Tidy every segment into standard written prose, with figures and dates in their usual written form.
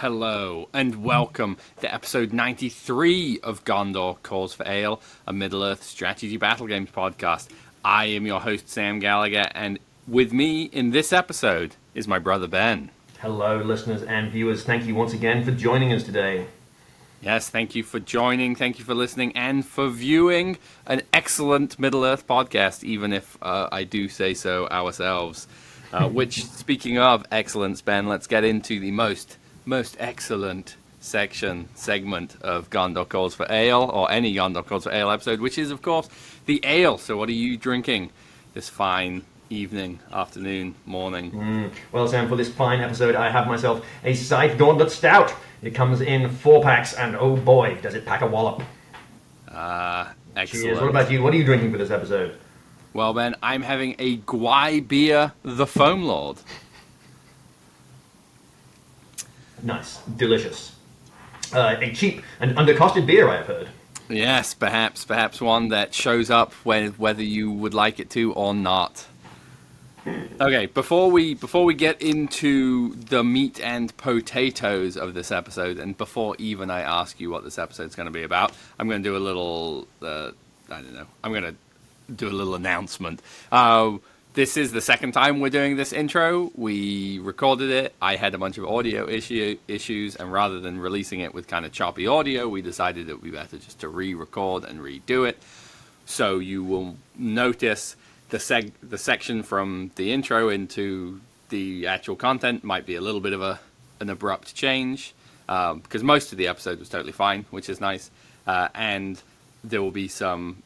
Hello and welcome to episode 93 of Gondor Calls for Ale, a Middle-earth strategy battle games podcast. I am your host, Sam Gallagher, and with me in this episode is my brother, Ben. Hello, listeners and viewers. Thank you once again for joining us today. Yes, thank you for joining, thank you for listening, and for viewing an excellent Middle-earth podcast, even if I do say so ourselves. Which, speaking of excellence, Ben, let's get into the most excellent segment of Gondor Calls for Ale, or any Gondor Calls for Ale episode, which is, of course, the ale. So what are you drinking this fine evening, afternoon, morning? Well, Sam, for this fine episode, I have myself a Scythe Gauntlet Stout. It comes in 4 packs, and oh boy, does it pack a wallop. Excellent. Cheers. What about you? What are you drinking for this episode? Well, Ben, I'm having a Gwai beer, the Foam Lord. Nice. Delicious. A cheap and undercosted beer, I have heard. Yes, perhaps one that shows up whether you would like it to or not. Okay, before we get into the meat and potatoes of this episode, and before even I ask you what this episode's going to be about, I'm going to do a little, I'm going to do a little announcement. This is the second time we're doing this intro. We recorded it. I had a bunch of audio issues, and rather than releasing it with kind of choppy audio, we decided it would be better just to re-record and redo it. So you will notice the section from the intro into the actual content might be a little bit of an abrupt change, because most of the episode was totally fine, which is nice, and there will be some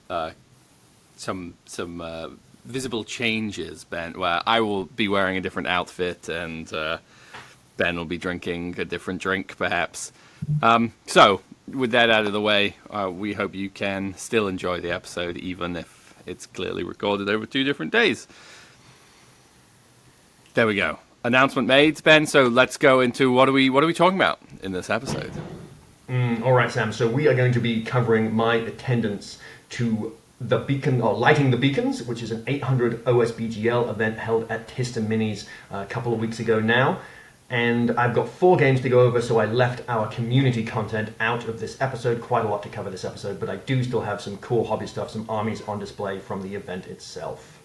visible changes, Ben, where I will be wearing a different outfit and Ben will be drinking a different drink, perhaps. So, with that out of the way, we hope you can still enjoy the episode, even if it's clearly recorded over 2 different days. There we go. Announcement made, Ben. So let's go into what are we talking about in this episode? All right, Sam. So we are going to be covering my attendance to the Beacon, or Lighting the Beacons, which is an 800 OSBGL event held at Tista Minis a couple of weeks ago now. And I've got 4 games to go over, so I left our community content out of this episode. Quite a lot to cover this episode, but I do still have some cool hobby stuff, some armies on display from the event itself.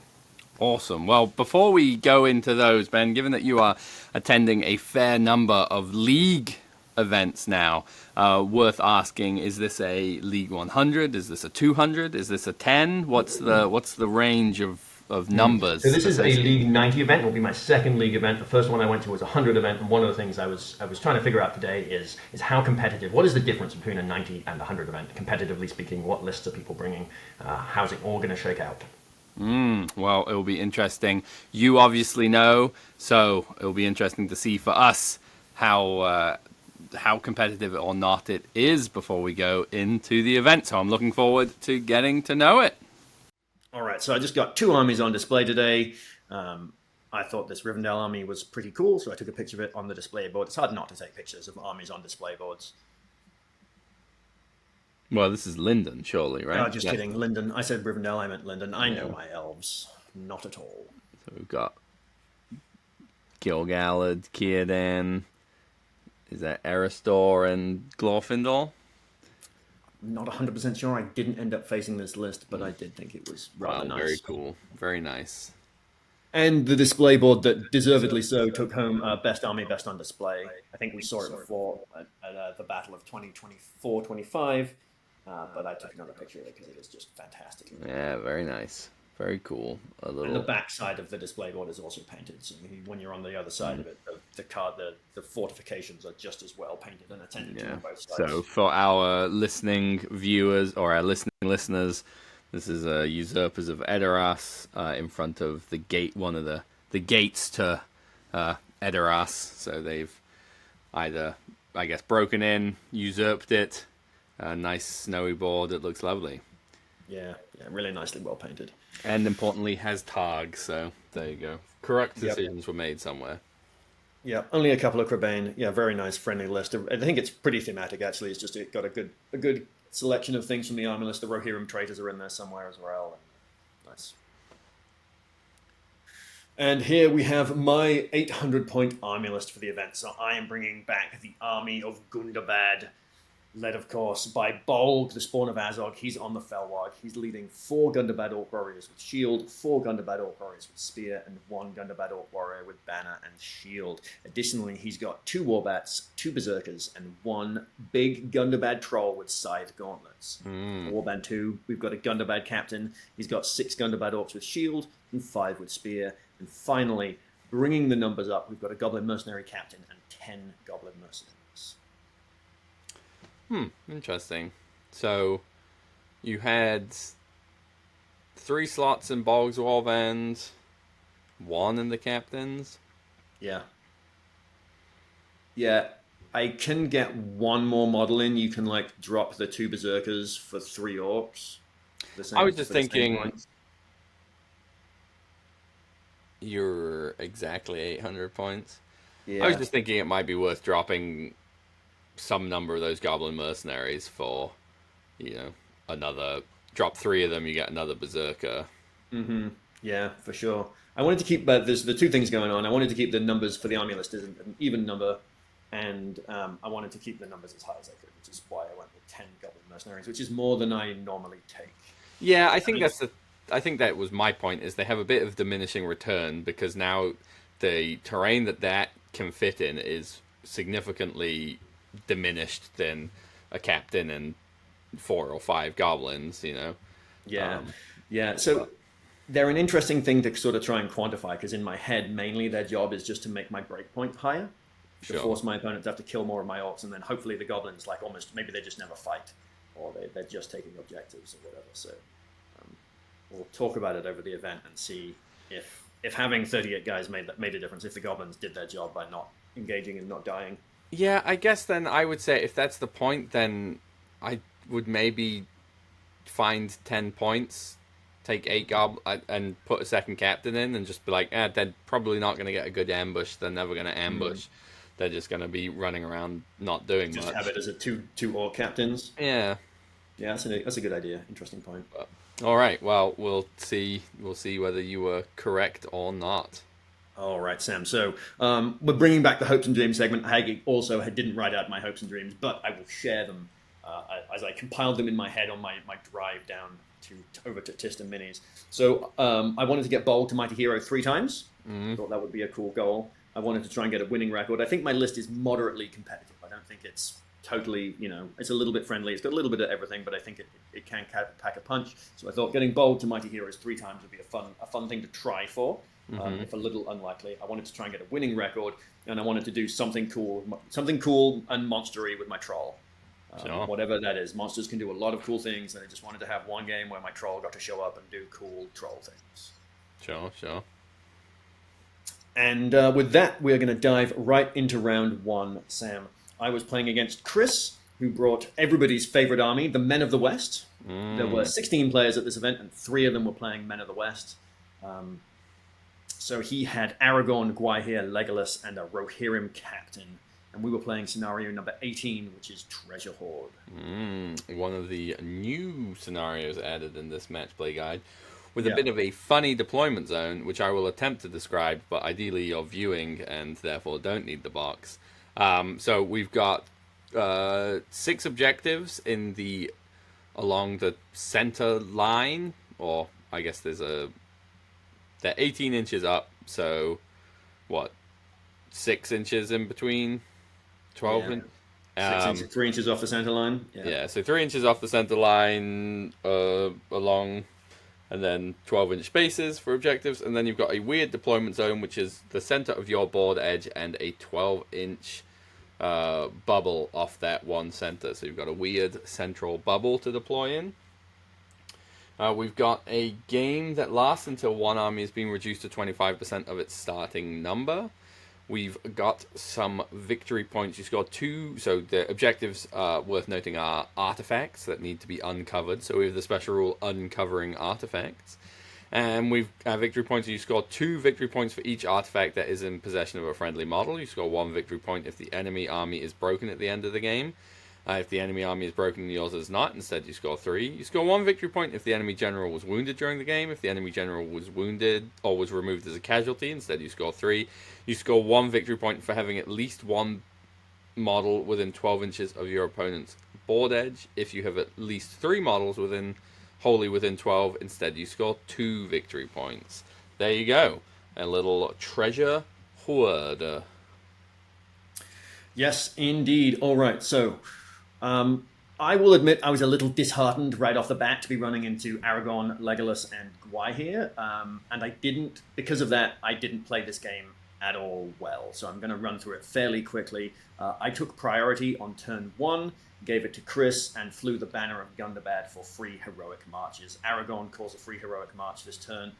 Awesome. Well, before we go into those, Ben, given that you are attending a fair number of League events now, worth asking, is this a League 100? Is this a 200? Is this a 10? What's the range of numbers? So this is a League 90 event. It will be my second League event. The first one I went to was a 100 event, and one of the things I was trying to figure out today is how competitive, what is the difference between a 90 and a 100 event, competitively speaking? What lists are people bringing? How's it all going to shake out? Well, it will be interesting. You obviously know, so it will be interesting to see for us how competitive or not it is before we go into the event. So I'm looking forward to getting to know it. All right, so I just got 2 armies on display today. I thought this Rivendell army was pretty cool, so I took a picture of it on the display board. It's hard not to take pictures of armies on display boards. Well, this is Linden, surely, right? Oh, just kidding. Linden. I said Rivendell, I meant Linden. I know my elves. Not at all. So we've got Gil-galad, Círdan. Is that Eristor and Glorfindel? Not 100% sure. I didn't end up facing this list, but I did think it was rather nice. Very cool. Very nice. And the display board that deservedly so took home Best Army, Best on Display. I think we saw it before at the Battle of 2024-25, but I took another picture of it because it is just fantastic. Yeah, very nice. Very cool. And the back side of the display board is also painted, so when you're on the other side of it, the fortifications are just as well painted and attended to on both sides. So for our listening viewers or our listening listeners, this is Usurpers of Edoras in front of the gate, one of the gates to Edoras. So they've either, I guess, broken in, usurped it. A nice snowy board. It looks lovely. Yeah, really nicely well painted. And importantly, has Targ, so there you go. Correct decisions were made somewhere. Yeah, only a couple of Crebain. Yeah, very nice, friendly list. I think it's pretty thematic, actually. It's just got a good selection of things from the army list. The Rohirrim traitors are in there somewhere as well. Nice. And here we have my 800-point army list for the event. So I am bringing back the army of Gundabad, led, of course, by Bolg, the spawn of Azog. He's on the Felwag. He's leading 4 Gundabad Orc Warriors with shield, 4 Gundabad Orc Warriors with spear, and 1 Gundabad Orc Warrior with banner and shield. Additionally, he's got 2 Warbats, 2 Berserkers, and 1 big Gundabad Troll with scythe gauntlets. Warband 2, we've got a Gundabad Captain. He's got 6 Gundabad Orcs with shield and 5 with spear. And finally, bringing the numbers up, we've got a Goblin Mercenary Captain and 10 Goblin Mercenaries. Interesting. So, you had 3 slots in Bog's Warband, 1 in the Captains. Yeah. Yeah, I can get 1 more model in. You can, like, drop the 2 Berserkers for 3 Orcs. I was just thinking... You're exactly 800 points. Yeah. I was just thinking it might be worth dropping some number of those Goblin Mercenaries for, drop 3 of them, you get another Berserker. Yeah, for sure. I wanted to keep, there's the 2 things going on. I wanted to keep the numbers for the army list as an even number, and I wanted to keep the numbers as high as I could, which is why I went with 10 Goblin Mercenaries, which is more than I normally take. Yeah, I think that was my point, is they have a bit of diminishing return, because now the terrain that can fit in is significantly diminished than a captain and 4 or 5 goblins, Yeah. So they're an interesting thing to sort of try and quantify, because in my head, mainly their job is just to make my breakpoint higher, to force my opponent to have to kill more of my orcs, and then hopefully the goblins, like, almost, maybe they just never fight, or they're just taking objectives or whatever. So we'll talk about it over the event and see if having 38 guys made a difference, if the goblins did their job by not engaging and not dying. Yeah, I guess then I would say if that's the point, then I would maybe find 10 points, take 8 and put a second captain in, and just be like, they're probably not going to get a good ambush. They're never going to ambush. They're just going to be running around not doing much. Just have it as a two orc captains. Yeah. Yeah, that's a good idea. Interesting point. All right. Well, we'll see. We'll see whether you were correct or not. All right, Sam. So we're bringing back the hopes and dreams segment. I also didn't write out my hopes and dreams, but I will share them as I compiled them in my head on my drive down over to Tista Minis. So I wanted to get Bold to Mighty Hero 3 times. Thought that would be a cool goal. I wanted to try and get a winning record. I think my list is moderately competitive. I don't think it's totally, it's a little bit friendly. It's got a little bit of everything, but I think it can pack a punch. So I thought getting Bold to Mighty Heroes 3 times would be a fun thing to try for. If a little unlikely. I wanted to try and get a winning record, and I wanted to do something cool and monstery with my troll. Whatever that is. Monsters can do a lot of cool things, and I just wanted to have one game where my troll got to show up and do cool troll things. Sure. And with that, we're going to dive right into round 1, Sam. I was playing against Chris, who brought everybody's favorite army, the Men of the West. There were 16 players at this event, and 3 of them were playing Men of the West. So he had Aragorn, Gwaihir, Legolas, and a Rohirrim captain. And we were playing scenario number 18, which is Treasure Hoard. One of the new scenarios added in this match play guide, with a bit of a funny deployment zone, which I will attempt to describe, but ideally you're viewing and therefore don't need the box. So we've got 6 objectives along the center line, or I guess they're 18 inches up, so 6 inches in between? 12 3 inches off the center line. Yeah, so 3 inches off the center line along, and then 12-inch spaces for objectives, and then you've got a weird deployment zone, which is the center of your board edge and a 12-inch bubble off that one center. So you've got a weird central bubble to deploy in. We've got a game that lasts until one army has been reduced to 25% of its starting number. We've got some victory points. You score 2. So the objectives worth noting are artifacts that need to be uncovered. So we have the special rule uncovering artifacts. And we've victory points. You score 2 victory points for each artifact that is in possession of a friendly model. You score 1 victory point if the enemy army is broken at the end of the game. If the enemy army is broken and yours is not, instead you score 3. You score 1 victory point if the enemy general was wounded during the game. If the enemy general was wounded or was removed as a casualty, instead you score 3. You score 1 victory point for having at least one model within 12 inches of your opponent's board edge. If you have at least 3 models wholly within 12, instead you score 2 victory points. There you go. A little treasure hoard. Yes, indeed. All right, so I will admit I was a little disheartened right off the bat to be running into Aragorn, Legolas, and Gwai here, and because of that, I didn't play this game at all well. So I'm going to run through it fairly quickly. I took priority on turn 1, gave it to Chris, and flew the banner of Gundabad for free heroic marches. Aragorn calls a free heroic march this turn,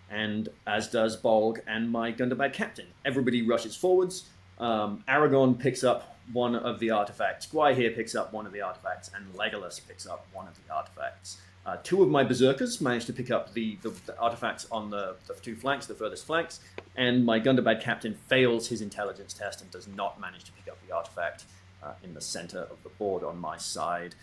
and as does Bolg and my Gundabad captain. Everybody rushes forwards. Aragorn picks up one of the artifacts. Gwai here picks up one of the artifacts, and Legolas picks up one of the artifacts. 2 of my berserkers managed to pick up the artifacts on the 2 flanks, the furthest flanks, and my Gundabad captain fails his intelligence test and does not manage to pick up the artifact in the center of the board on my side.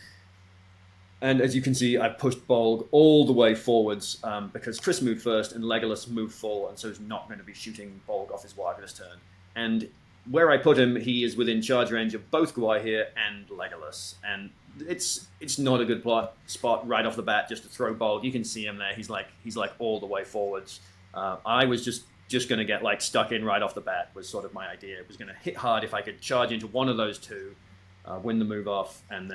And as you can see, I've pushed Bolg all the way forwards because Chris moved first and Legolas moved full, and so he's not going to be shooting Bolg off his warg this turn. And where I put him, he is within charge range of both Gwai here and Legolas, and it's not a good spot right off the bat just to throw Bolg. You can see him there; he's like all the way forwards. I was just going to get stuck in right off the bat was sort of my idea. It was going to hit hard if I could charge into one of those 2, win the move off, and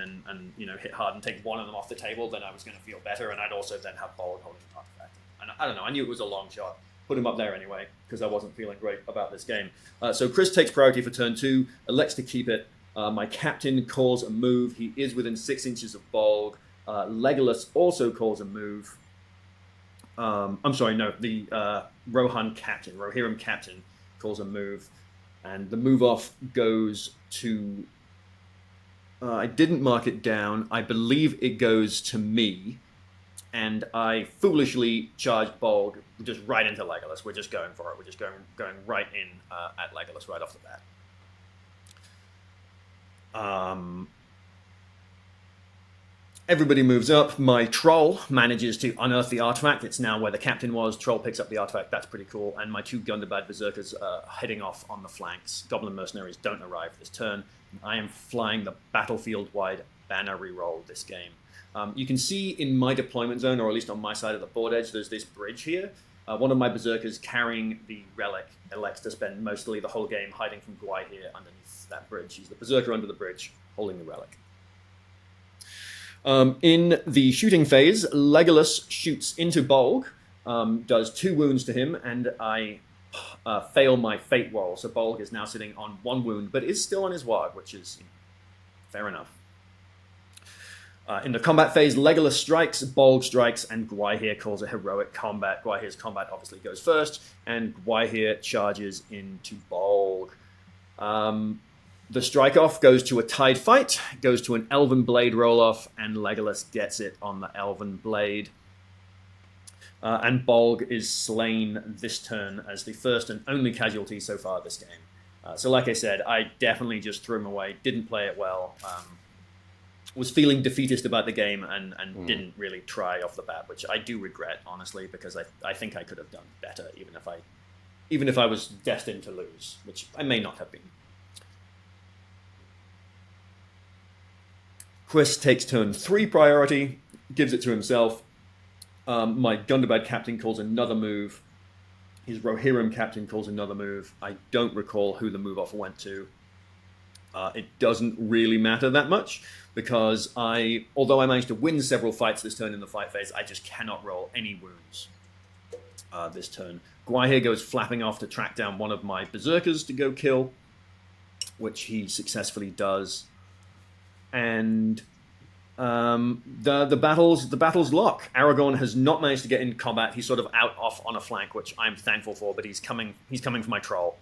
hit hard and take one of them off the table. Then I was going to feel better, and I'd also then have Bolg holding an artifact. And I don't know. I knew it was a long shot. Put him up there anyway, because I wasn't feeling great about this game. So Chris takes priority for turn 2, elects to keep it. My captain calls a move. He is within 6 inches of Bolg. Legolas also calls a move. I'm sorry, no, the Rohirrim captain calls a move. And the move off goes to... I didn't mark it down. I believe it goes to me. And I foolishly charged Bolg just right into Legolas. We're just going for it. We're just going right in at Legolas right off the bat. Everybody moves up. My troll manages to unearth the artifact. It's now where the captain was. Troll picks up the artifact. That's pretty cool. And my 2 Gundabad berserkers are heading off on the flanks. Goblin mercenaries don't arrive this turn. I am flying the battlefield-wide banner reroll this game. You can see in my deployment zone, or at least on my side of the board edge, there's this bridge here. One of my berserkers carrying the relic elects to spend mostly the whole game hiding from Gwai here underneath that bridge. He's the berserker under the bridge, holding the relic. In the shooting phase, Legolas shoots into Bolg, does 2 wounds to him, and I fail my fate roll. So Bolg is now sitting on 1 wound, but is still on his warg, which is fair enough. In the combat phase, Legolas strikes, Bolg strikes, and Gwaihir calls a heroic combat. Gwaihir's combat obviously goes first, and Gwaihir charges into Bolg. The strike-off goes to a tied fight, goes to an Elven Blade roll-off, and Legolas gets it on the Elven Blade. And Bolg is slain this turn as the first and only casualty so far this game. So like I said, I definitely just threw him away, didn't play it well. Was feeling defeatist about the game and didn't really try off the bat, which I do regret, honestly, because I think I could have done better, even if I was destined to lose, which I may not have been. Chris takes turn 3 priority, gives it to himself. My Gundabad captain calls another move. His Rohirrim captain calls another move. I don't recall who the move off went to. It doesn't really matter that much, because although I managed to win several fights this turn in the fight phase, I just cannot roll any wounds this turn. Gwaihir goes flapping off to track down one of my berserkers to go kill, which he successfully does. And the battle's lock. Aragorn has not managed to get in combat. He's sort of off on a flank, which I'm thankful for, but he's coming for my troll.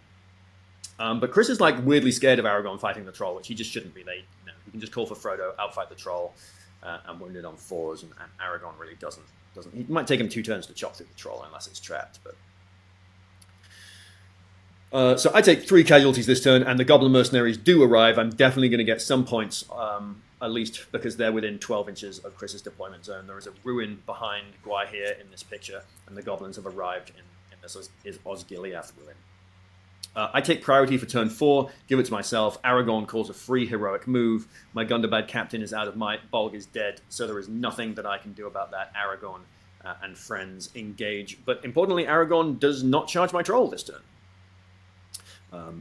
But Chris is weirdly scared of Aragorn fighting the troll, which he just shouldn't be. He can just call for Frodo, outfight the troll, and wound it on 4s, and Aragorn really doesn't. It might take him 2 turns to chop through the troll unless it's trapped. But So I take 3 casualties this turn, and the Goblin Mercenaries do arrive. I'm definitely going to get some points, at least because they're within 12 inches of Chris's deployment zone. There is a ruin behind Gwai here in this picture, and the Goblins have arrived in this Osgiliath ruin. I take priority for turn 4, give it to myself. Aragorn calls a free heroic move. My Gundabad captain is out of might. Bolg is dead, so there is nothing that I can do about that. Aragorn and friends engage. But importantly, Aragorn does not charge my troll this turn.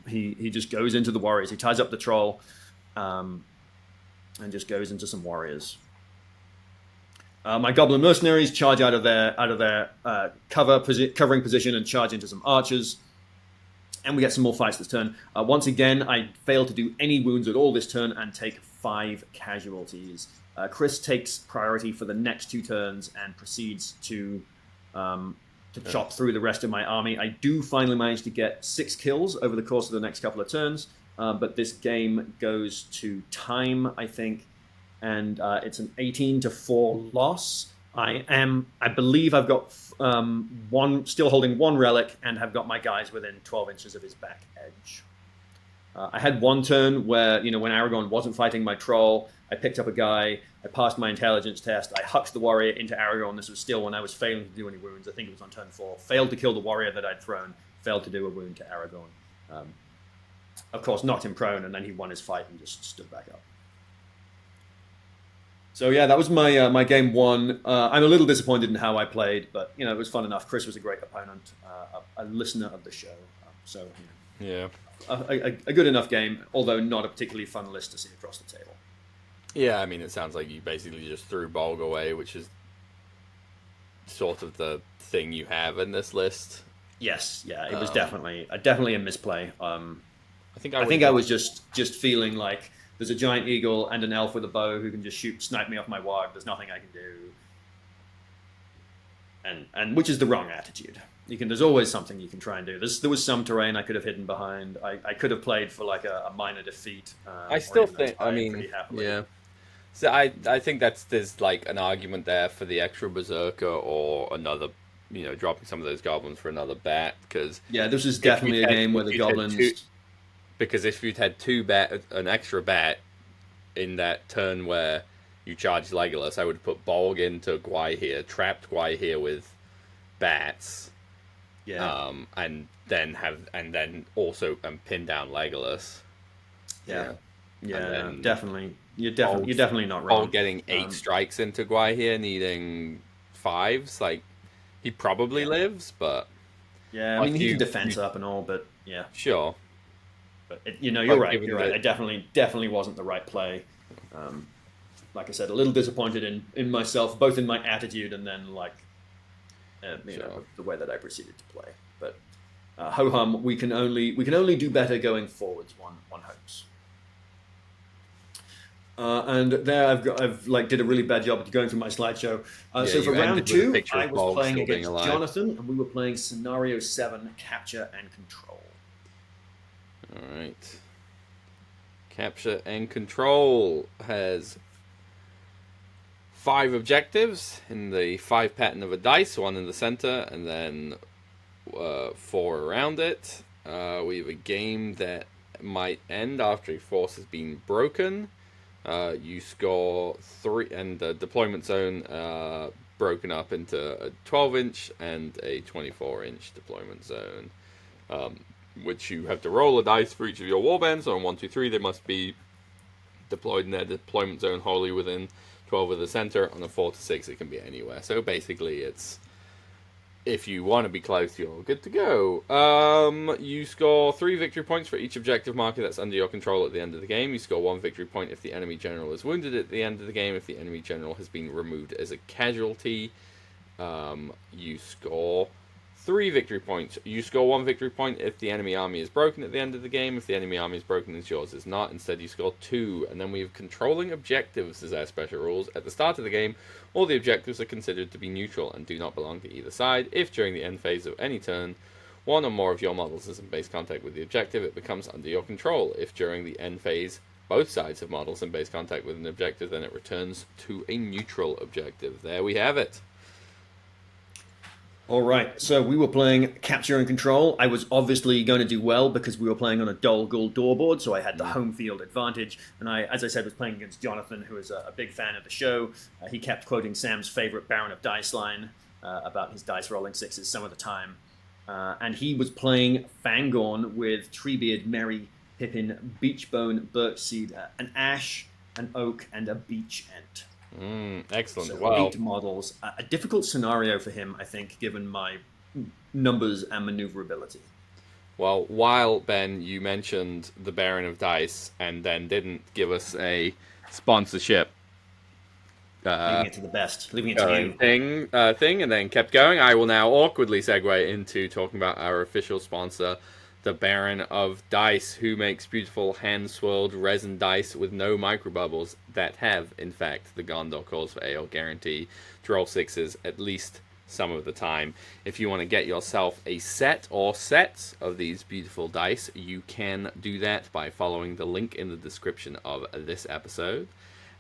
He just goes into the warriors. He ties up the troll and just goes into some warriors. My Goblin Mercenaries charge out of their covering position and charge into some archers. And we get some more fights this turn. Once again, I fail to do any wounds at all this turn and take 5 casualties. Chris takes priority for the next 2 turns and proceeds to chop through the rest of my army. I do finally manage to get 6 kills over the course of the next couple of turns, but this game goes to time, I think, and it's an 18-4 loss. I believe I've got still holding 1 relic and have got my guys within 12 inches of his back edge. I had one turn where, when Aragorn wasn't fighting my troll, I picked up a guy, I passed my intelligence test, I hucked the warrior into Aragorn. This was still when I was failing to do any wounds. I think it was on turn 4. Failed to kill the warrior that I'd thrown, failed to do a wound to Aragorn. Of course, knocked him prone, and then he won his fight and just stood back up. So yeah, that was my game 1. I'm a little disappointed in how I played, but it was fun enough. Chris was a great opponent, a listener of the show, so yeah, a good enough game, although not a particularly fun list to see across the table. Yeah, I mean, it sounds like you basically just threw Bolg away, which is sort of the thing you have in this list. Yes, yeah, it was definitely a misplay. I think I was just feeling like there's a giant eagle and an elf with a bow who can just snipe me off my ward. There's nothing I can do, and which is the wrong attitude. There's always something you can try and do. There was some terrain I could have hidden behind. I could have played for like a minor defeat. I still think. I mean, yeah. So I think there's like an argument there for the extra berserker or another, dropping some of those goblins for another bat, because this is definitely a game where the goblins. Because if you'd had an extra bat in that turn where you charged Legolas, I would put Bolg into Gwai here, trapped Gwai here with bats, and then also pin down Legolas. Yeah, definitely. You're definitely not wrong. Bolg getting 8 strikes into Gwai here, needing 5s. Like, he probably lives, but yeah, I mean, he can defense up and all, but yeah, sure. But you're right. You're right. I definitely wasn't the right play. Like I said, a little disappointed in myself, both in my attitude and then the way that I proceeded to play. But ho hum, we can only do better going forwards. One hopes. And there I've did a really bad job of going through my slideshow. So for round 2, I was playing against Jonathan, and we were playing Scenario 7, Capture and Control. All right. Capture and Control has 5 objectives in the 5 pattern of a dice, 1 in the center, and then 4 around it. We have a game that might end after a force has been broken. You score 3, and the deployment zone broken up into a 12-inch and a 24-inch deployment zone. Which you have to roll a dice for each of your warbands. So on 1, 2, 3, they must be deployed in their deployment zone wholly within 12 of the center. On a 4 to 6, it can be anywhere. So basically, it's if you want to be close, you're good to go. You score 3 victory points for each objective marker that's under your control at the end of the game. You score 1 victory point if the enemy general is wounded at the end of the game. If the enemy general has been removed as a casualty, you score 3 victory points. You score 1 victory point if the enemy army is broken at the end of the game. If the enemy army is broken and yours is not, instead you score 2. And then we have controlling objectives as our special rules. At the start of the game, all the objectives are considered to be neutral and do not belong to either side. If during the end phase of any turn, 1 or more of your models is in base contact with the objective, it becomes under your control. If during the end phase, both sides have models in base contact with an objective, then it returns to a neutral objective. There we have it. All right, so we were playing Capture and Control. I was obviously going to do well because we were playing on a Dol Gul door board, so I had the home field advantage. And I, as I said, was playing against Jonathan, who is a big fan of the show. He kept quoting Sam's favorite Baron of Dice line about his dice rolling sixes some of the time. And he was playing Fangorn with Treebeard, Merry, Pippin, Beachbone, Birchseed, an Ash, an Oak, and a Beech Ent. Excellent. So Well, 8 models. A difficult scenario for him, I think, given my numbers and maneuverability. well, while Ben, you mentioned the Baron of Dice and then didn't give us a sponsorship Leaving it to the best. Leaving it to you. thing, and then kept going. I will now awkwardly segue into talking about our official sponsor, the Baron of Dice, who makes beautiful hand-swirled resin dice with no microbubbles that have, in fact, the Gondor calls for ale guarantee to roll sixes at least some of the time. If you want to get yourself a set or sets of these beautiful dice, you can do that by following the link in the description of this episode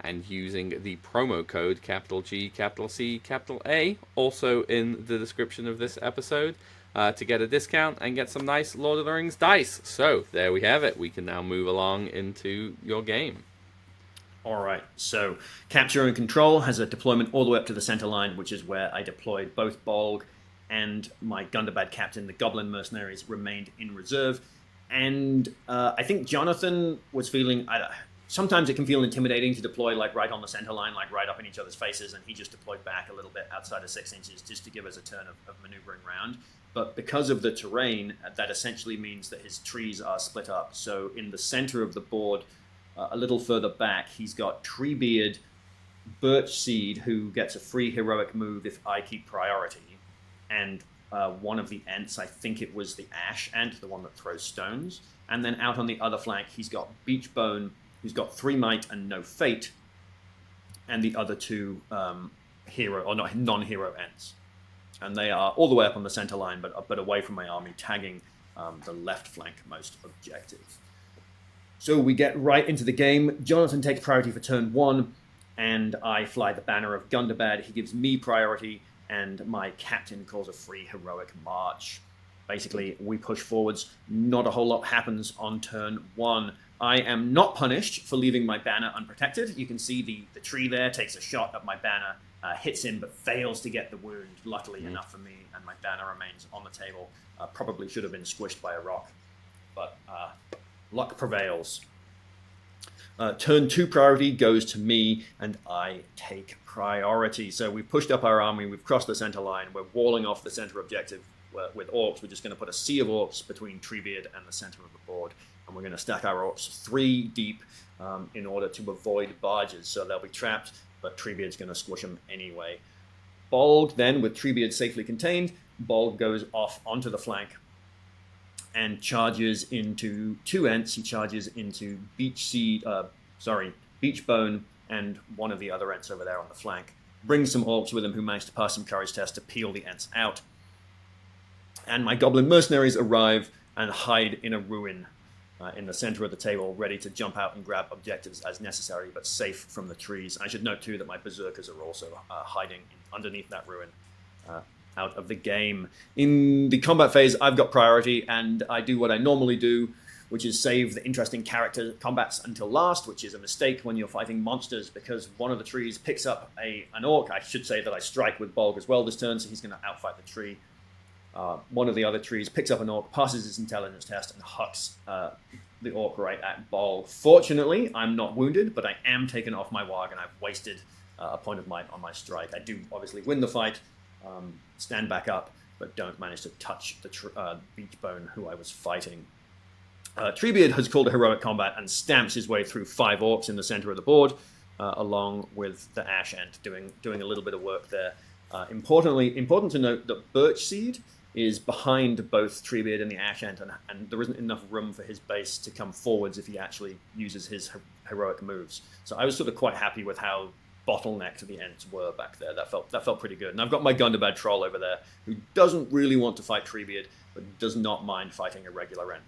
and using the promo code capital G, capital C, capital A, also in the description of this episode, to get a discount and get some nice Lord of the Rings dice. So, there we have it. We can now move along into your game. All right, so Capture and Control has a deployment all the way up to the center line, which is where I deployed both Bolg and my Gundabad captain. The Goblin mercenaries remained in reserve. And I think Jonathan was feeling... sometimes it can feel intimidating to deploy like right on the center line, like right up in each other's faces, and he just deployed back a little bit outside of 6 inches just to give us a turn of maneuvering around. But because of the terrain, that essentially means that his trees are split up. So in the center of the board, a little further back, he's got Treebeard, Birchseed, who gets a free heroic move if I keep priority, and one of the Ents, I think it was the Ash Ent, the one that throws stones. And then out on the other flank, he's got Beachbone, who's got 3 might and no fate, and the other 2 non-hero Ents. And they are all the way up on the center line, but away from my army, tagging the left flank most objective. So we get right into the game. Jonathan takes priority for turn 1, and I fly the banner of Gundabad. He gives me priority, and my captain calls a free heroic march. Basically, we push forwards. Not a whole lot happens on turn 1. I am not punished for leaving my banner unprotected. You can see the tree there takes a shot at my banner, hits him, but fails to get the wound, luckily enough for me, and my banner remains on the table. Probably should have been squished by a rock, but luck prevails. Turn 2 priority goes to me, and I take priority. So we've pushed up our army, we've crossed the center line, we're walling off the center objective with orcs. We're just going to put a sea of orcs between Treebeard and the center of the board. And we're going to stack our orcs 3 deep in order to avoid barges. So they'll be trapped, but Treebeard's going to squish them anyway. Bolg, then, with Treebeard safely contained, Bolg goes off onto the flank and charges into 2 Ents. He charges into Beachbone and one of the other Ents over there on the flank. Brings some orcs with him who managed to pass some courage tests to peel the Ents out. And my Goblin mercenaries arrive and hide in a ruin in the center of the table, ready to jump out and grab objectives as necessary, but safe from the trees. I should note, too, that my berserkers are also hiding underneath that ruin, out of the game. In the combat phase, I've got priority, and I do what I normally do, which is save the interesting character combats until last, which is a mistake when you're fighting monsters, because one of the trees picks up an orc. I should say that I strike with Bolg as well this turn, so he's going to outfight the tree. One of the other trees picks up an orc, passes his intelligence test, and hucks the orc right at Bolg. Fortunately, I'm not wounded, but I am taken off my wog, and I've wasted a point of might on my strike. I do obviously win the fight, stand back up, but don't manage to touch the Beachbone who I was fighting. Treebeard has called a heroic combat and stamps his way through 5 orcs in the center of the board, along with the Ash Ent doing a little bit of work there. Important to note that Birchseed is behind both Treebeard and the Ash Ent, and there isn't enough room for his base to come forwards if he actually uses his heroic moves. So I was sort of quite happy with how bottlenecked the Ents were back there. That felt pretty good. And I've got my Gundabad troll over there, who doesn't really want to fight Treebeard, but does not mind fighting a regular Ent.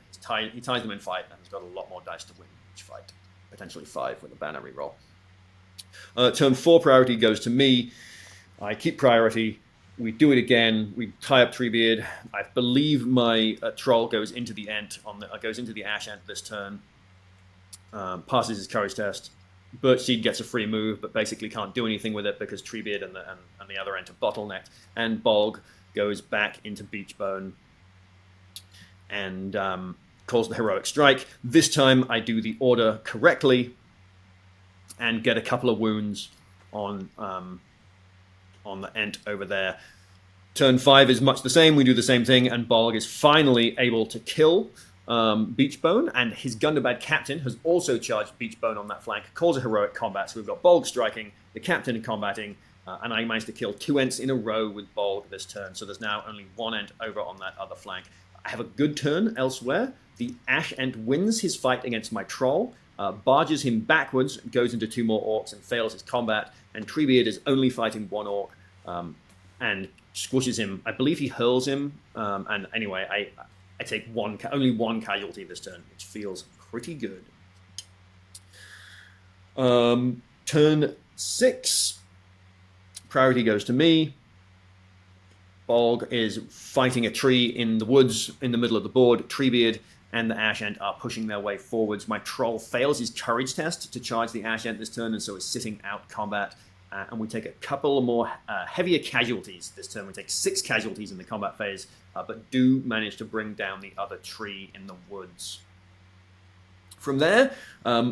He ties them in fight, and he's got a lot more dice to win each fight. Potentially 5 with a banner reroll. Turn 4 priority goes to me. I keep priority. we do it again. We tie up Treebeard. I believe my troll goes into the goes into the Ash Ent this turn. Passes his courage test. Birchseed gets a free move, but basically can't do anything with it because Treebeard and the other Ent are bottlenecked. And Bolg goes back into Beachbone and calls the heroic strike. This time I do the order correctly and get a couple of wounds on the Ent over there. Turn 5 is much the same. We do the same thing, and Bolg is finally able to kill Beachbone, and his Gundabad captain has also charged Beachbone on that flank, calls a heroic combat. So we've got Bolg striking, the captain combating, and I managed to kill 2 Ents in a row with Bolg this turn. So there's now only 1 Ent over on that other flank. I have a good turn elsewhere. The Ash Ent wins his fight against my troll, barges him backwards, goes into 2 more orcs and fails his combat, and Treebeard is only fighting 1 orc and squishes him. I believe he hurls him, and anyway, I take only one casualty this turn, which feels pretty good. Turn 6, priority goes to me. Bolg is fighting a tree in the woods in the middle of the board. Treebeard and the Ash Ent are pushing their way forwards. My troll fails his courage test to charge the Ash Ent this turn, and so is sitting out combat. And we take a couple more heavier casualties this turn. We take 6 casualties in the combat phase, but do manage to bring down the other tree in the woods. From there,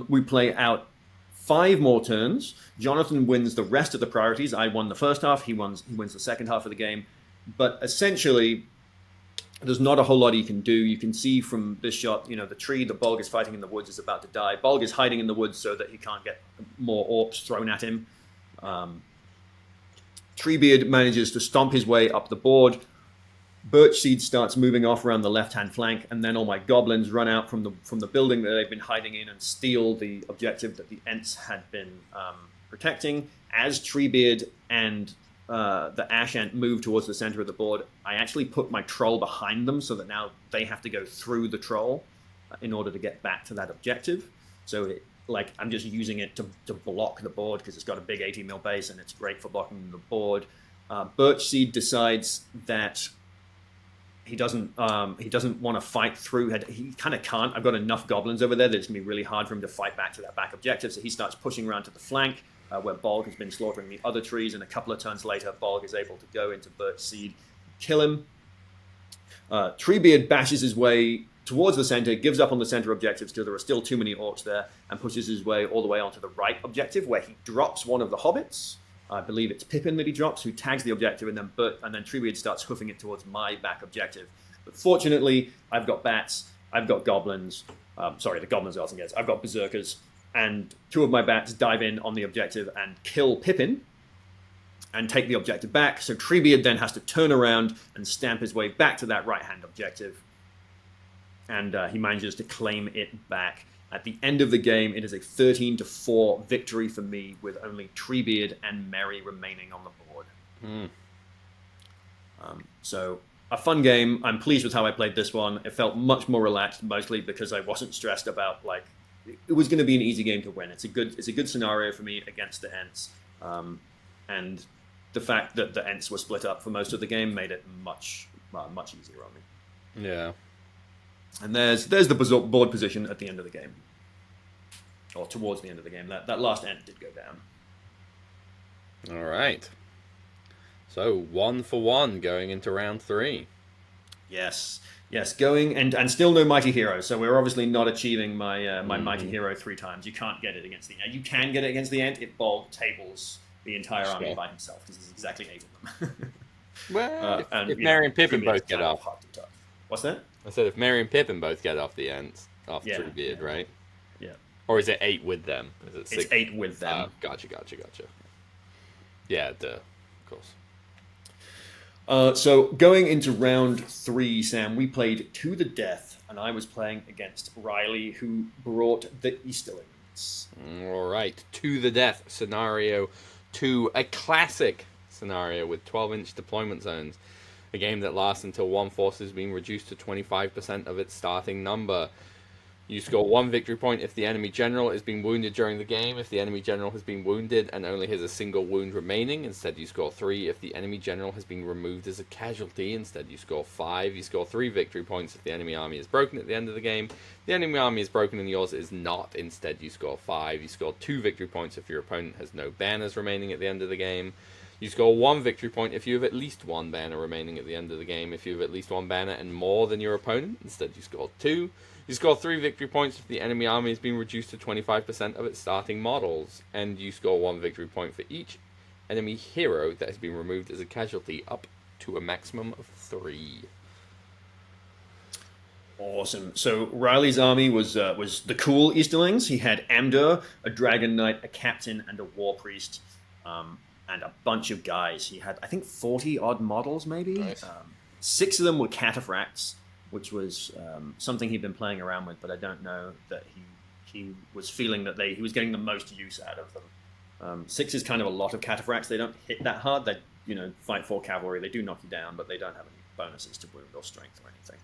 we play out 5 more turns. Jonathan wins the rest of the priorities. I won the first half. He wins the second half of the game. But essentially, there's not a whole lot you can do. You can see from this shot, the tree that Bolg is fighting in the woods is about to die. Bolg is hiding in the woods so that he can't get more orcs thrown at him. Treebeard manages to stomp his way up the board. Birchseed starts moving off around the left-hand flank, and then all my goblins run out from the building that they've been hiding in and steal the objective that the Ents had been protecting. As Treebeard and the Ash Ent move towards the center of the board, I actually put my troll behind them so that now they have to go through the troll in order to get back to that objective. So I'm just using it to block the board because it's got a big 80 mil base and it's great for blocking the board. Birchseed decides that he doesn't want to fight through. He kind of can't. I've got enough goblins over there that it's going to be really hard for him to fight back to that back objective. So he starts pushing around to the flank where Bolg has been slaughtering the other trees. And a couple of turns later, Bolg is able to go into Birchseed, kill him. Treebeard bashes his way towards the center, gives up on the center objectives because there are still too many orcs there, and pushes his way all the way onto the right objective where he drops one of the hobbits. I believe it's Pippin that he drops, who tags the objective, and then Treebeard starts hoofing it towards my back objective. But fortunately, I've got bats, I've got goblins. The goblins are also I've got berserkers, and 2 of my bats dive in on the objective and kill Pippin and take the objective back. So Treebeard then has to turn around and stamp his way back to that right-hand objective. And he manages to claim it back. At the end of the game, it is a 13-4 victory for me, with only Treebeard and Merry remaining on the board. So a fun game. I'm pleased with how I played this one. It felt much more relaxed, mostly because I wasn't stressed about it was going to be an easy game to win. It's a good scenario for me against the Ents, and the fact that the Ents were split up for most of the game made it much easier on me. Yeah. And there's the board position at the end of the game, or towards the end of the game. That last Ent did go down. All right. So 1 for 1 going into round 3. Yes, going and still no mighty hero. So we're obviously not achieving my mighty hero 3 times. You can't get it against the Ent. You can get it against the Ent if Bolg tables the entire army by himself, because there's exactly 8 of them. Well, if Merry and Pippin both get off. What's that? I said if Merry and Pippin both get off the Ents, off Treebeard, right? Yeah. Or is it 8 with them? Is it 6? It's 8 with them. Gotcha. Yeah, of course. So going into round 3, Sam, we played to the death, and I was playing against Riley, who brought the Easterlings. All right, to the death scenario 2, a classic scenario with 12-inch deployment zones. A game that lasts until one force has been reduced to 25% of its starting number. You score 1 victory point if the enemy general is being wounded during the game. If the enemy general has been wounded and only has a single wound remaining, instead you score 3. If the enemy general has been removed as a casualty, instead you score 5. You score 3 victory points if the enemy army is broken at the end of the game. The enemy army is broken and yours is not. Instead you score 5. You score 2 victory points if your opponent has no banners remaining at the end of the game. You score 1 victory point if you have at least 1 banner remaining at the end of the game. If you have at least 1 banner and more than your opponent, instead you score 2. You score 3 victory points if the enemy army has been reduced to 25% of its starting models. And you score 1 victory point for each enemy hero that has been removed as a casualty, up to a maximum of 3. Awesome. So Riley's army was the cool Easterlings. He had Amdur, a dragon knight, a captain, and a war priest, and a bunch of guys. He had, I think, 40 odd models, maybe. Nice. 6 of them were cataphracts, which was something he'd been playing around with, but I don't know that he was feeling that he was getting the most use out of them. 6 is kind of a lot of cataphracts. They don't hit that hard. They fight 4 cavalry. They do knock you down, but they don't have any bonuses to wound or strength or anything.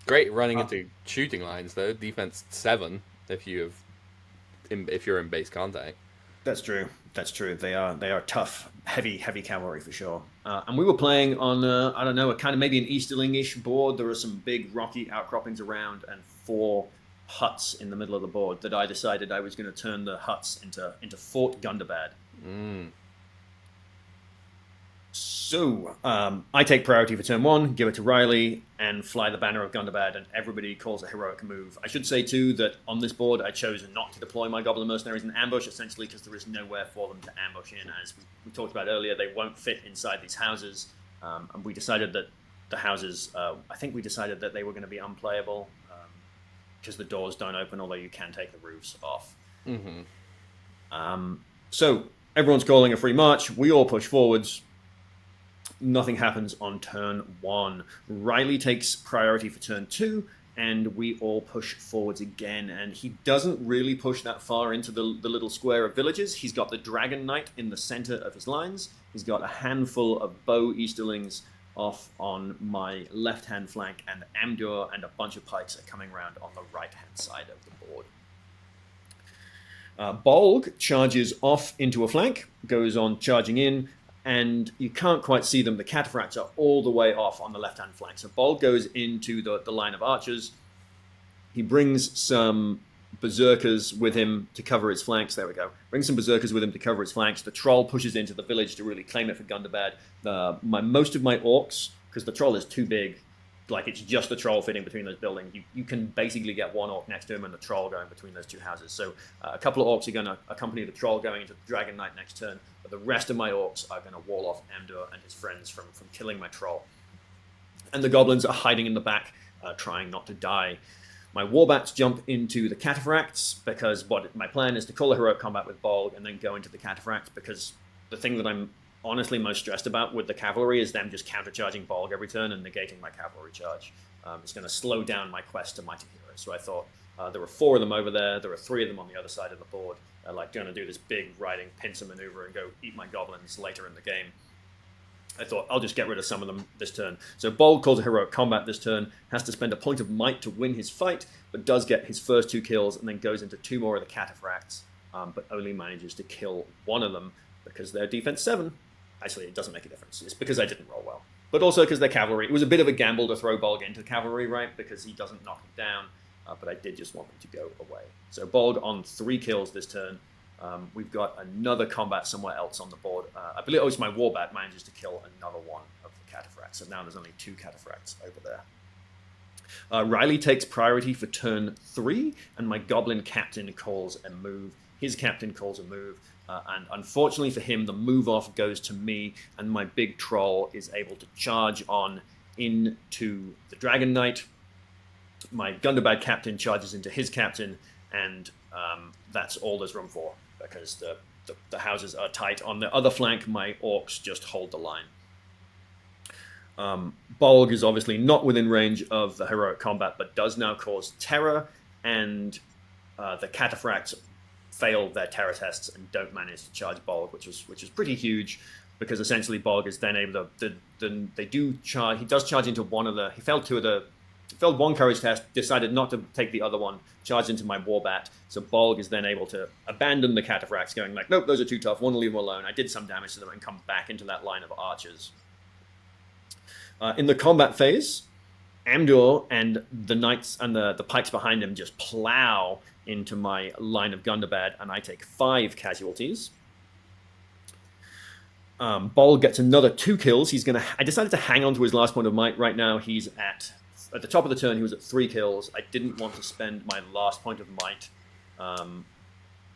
Great running into shooting lines though. Defense 7 if you're in base contact. That's true. That's true. They are tough, heavy cavalry for sure. And we were playing on I don't know, a kind of maybe an Easterling-ish board. There were some big rocky outcroppings around and 4 huts in the middle of the board that I decided I was going to turn the huts into Fort Gundabad. So I take priority for turn 1, give it to Riley, and fly the banner of Gundabad, and everybody calls a heroic move. I should say, too, that on this board I chose not to deploy my Goblin Mercenaries in ambush, essentially because there is nowhere for them to ambush in. As we talked about earlier, they won't fit inside these houses, and we decided that the houses, I think we decided that they were going to be unplayable because the doors don't open, although you can take the roofs off. So everyone's calling a free march. We all push forwards. Nothing happens on turn 1. Riley takes priority for turn 2, and we all push forwards again. And he doesn't really push that far into the little square of villages. He's got the Dragon Knight in the center of his lines. He's got a handful of bow Easterlings off on my left-hand flank, and Amdur and a bunch of pikes are coming around on the right-hand side of the board. Bolg charges off into a flank, goes on charging in, and you can't quite see them. The cataphracts are all the way off on the left-hand flank. So Bolg goes into the line of archers. He brings some berserkers with him to cover his flanks. There we go. Brings some berserkers with him to cover his flanks. The troll pushes into the village to really claim it for Gundabad. Most of my orcs, because the troll is too big, like it's just the troll fitting between those buildings. You can basically get one orc next to him and the troll going between those 2 houses. So a couple of orcs are going to accompany the troll going into the Dragon Knight next turn, but the rest of my orcs are going to wall off Amdur and his friends from killing my troll. And the goblins are hiding in the back, trying not to die. My warbats jump into the cataphracts because my plan is to call a heroic combat with Bolg and then go into the cataphracts, because the thing that I'm honestly most stressed about with the cavalry is them just countercharging Bolg every turn and negating my cavalry charge. It's going to slow down my quest to Mighty Heroes. So I thought there were 4 of them over there. There are 3 of them on the other side of the board. Going to do this big riding pincer maneuver and go eat my goblins later in the game. I thought I'll just get rid of some of them this turn. So Bolg calls a heroic combat this turn, has to spend a point of might to win his fight, but does get his first 2 kills and then goes into 2 more of the cataphracts, but only manages to kill 1 of them because they're defense 7. Actually, it doesn't make a difference. It's because I didn't roll well. But also because they're cavalry. It was a bit of a gamble to throw Bolg into cavalry, right? Because he doesn't knock him down. But I did just want him to go away. So Bolg on 3 kills this turn. We've got another combat somewhere else on the board. I believe it's my Warbat manages to kill another one of the cataphracts. So now there's only 2 cataphracts over there. Riley takes priority for turn 3, and my Goblin Captain calls a move. His captain calls a move. And unfortunately for him, the move off goes to me, and my big troll is able to charge on into the Dragon Knight. My Gundabad captain charges into his captain, and that's all there's room for, because the houses are tight. On the other flank, my orcs just hold the line. Bolg is obviously not within range of the heroic combat, but does now cause terror, and the cataphracts fail their terror tests and don't manage to charge Bolg, which is pretty huge, because essentially Bolg is then able to they do charge. He does charge into one of the. He failed 2 of the failed one courage test, decided not to take the other one, charged into my warbat. So Bolg is then able to abandon the cataphracts, going like, nope, those are too tough, want to leave them alone. I did some damage to them and come back into that line of archers. In the combat phase, Amdur and the knights and the pikes behind him just plow into my line of gundabad, and I take 5 casualties. Bolg gets another 2 kills. I decided to hang on to his last point of might. Right now, he's at the top of the turn. He was at 3 kills. I didn't want to spend my last point of might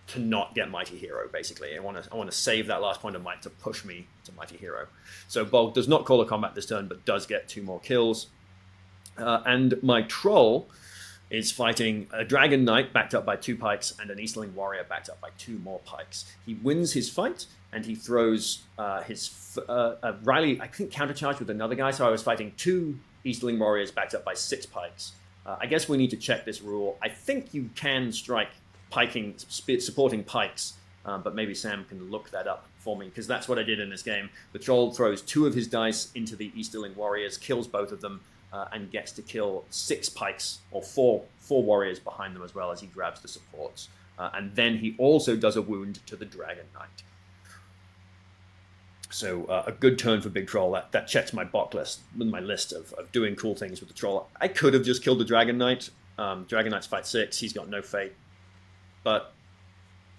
to not get Mighty Hero. Basically, I want to save that last point of might to push me to Mighty Hero. So Bolg does not call a combat this turn, but does get 2 more kills. And my troll is fighting a Dragon Knight backed up by 2 pikes and an Easterling Warrior backed up by 2 more pikes. He wins his fight and he throws his Riley, I think, countercharge with another guy. So I was fighting 2 Easterling Warriors backed up by 6 pikes. I guess we need to check this rule. I think you can strike supporting pikes, but maybe Sam can look that up for me, because that's what I did in this game. The troll throws 2 of his dice into the Easterling Warriors, kills both of them, and gets to kill 6 pikes, or 4 warriors behind them as well, as he grabs the supports. And then he also does a wound to the Dragon Knight. So a good turn for Big Troll. That checks my list of doing cool things with the Troll. I could have just killed the Dragon Knight. Dragon Knight's fight 6. He's got no fate. But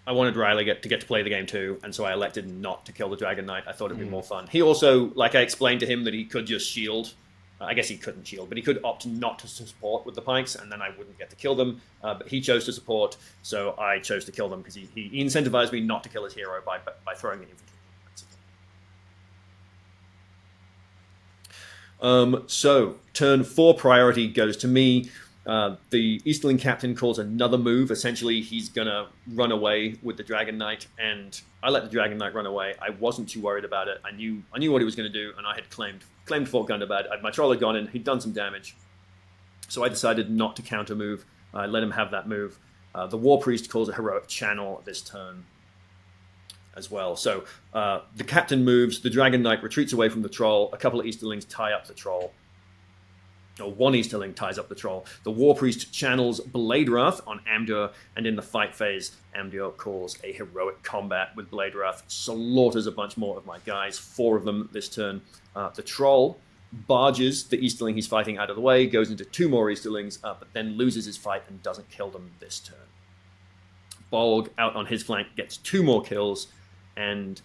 I wanted Riley to get to play the game too, and so I elected not to kill the Dragon Knight. I thought it'd be more fun. He also, like I explained to him, that he could just shield. I guess he couldn't shield, but he could opt not to support with the pikes, and then I wouldn't get to kill them. But he chose to support, so I chose to kill them, because he incentivized me not to kill his hero by throwing the infantry. So turn 4 priority goes to me. The Easterling captain calls another move. Essentially, he's gonna run away with the Dragon Knight, and I let the Dragon Knight run away. I wasn't too worried about it. I knew what he was going to do, and I had claimed Fort Gundabad. My troll had gone in. He'd done some damage, so I decided not to counter move. I let him have that move. The War Priest calls a heroic channel this turn as well. So the captain moves. The Dragon Knight retreats away from the troll. A couple of Easterlings tie up the troll. Or 1 Easterling ties up the troll. The War Priest channels Blade Wrath on Amdur, and in the fight phase, Amdur calls a heroic combat with Blade Wrath, slaughters a bunch more of my guys, 4 of them this turn. The troll barges the Easterling he's fighting out of the way, goes into 2 more Easterlings, but then loses his fight and doesn't kill them this turn. Bolg, out on his flank, gets 2 more kills, and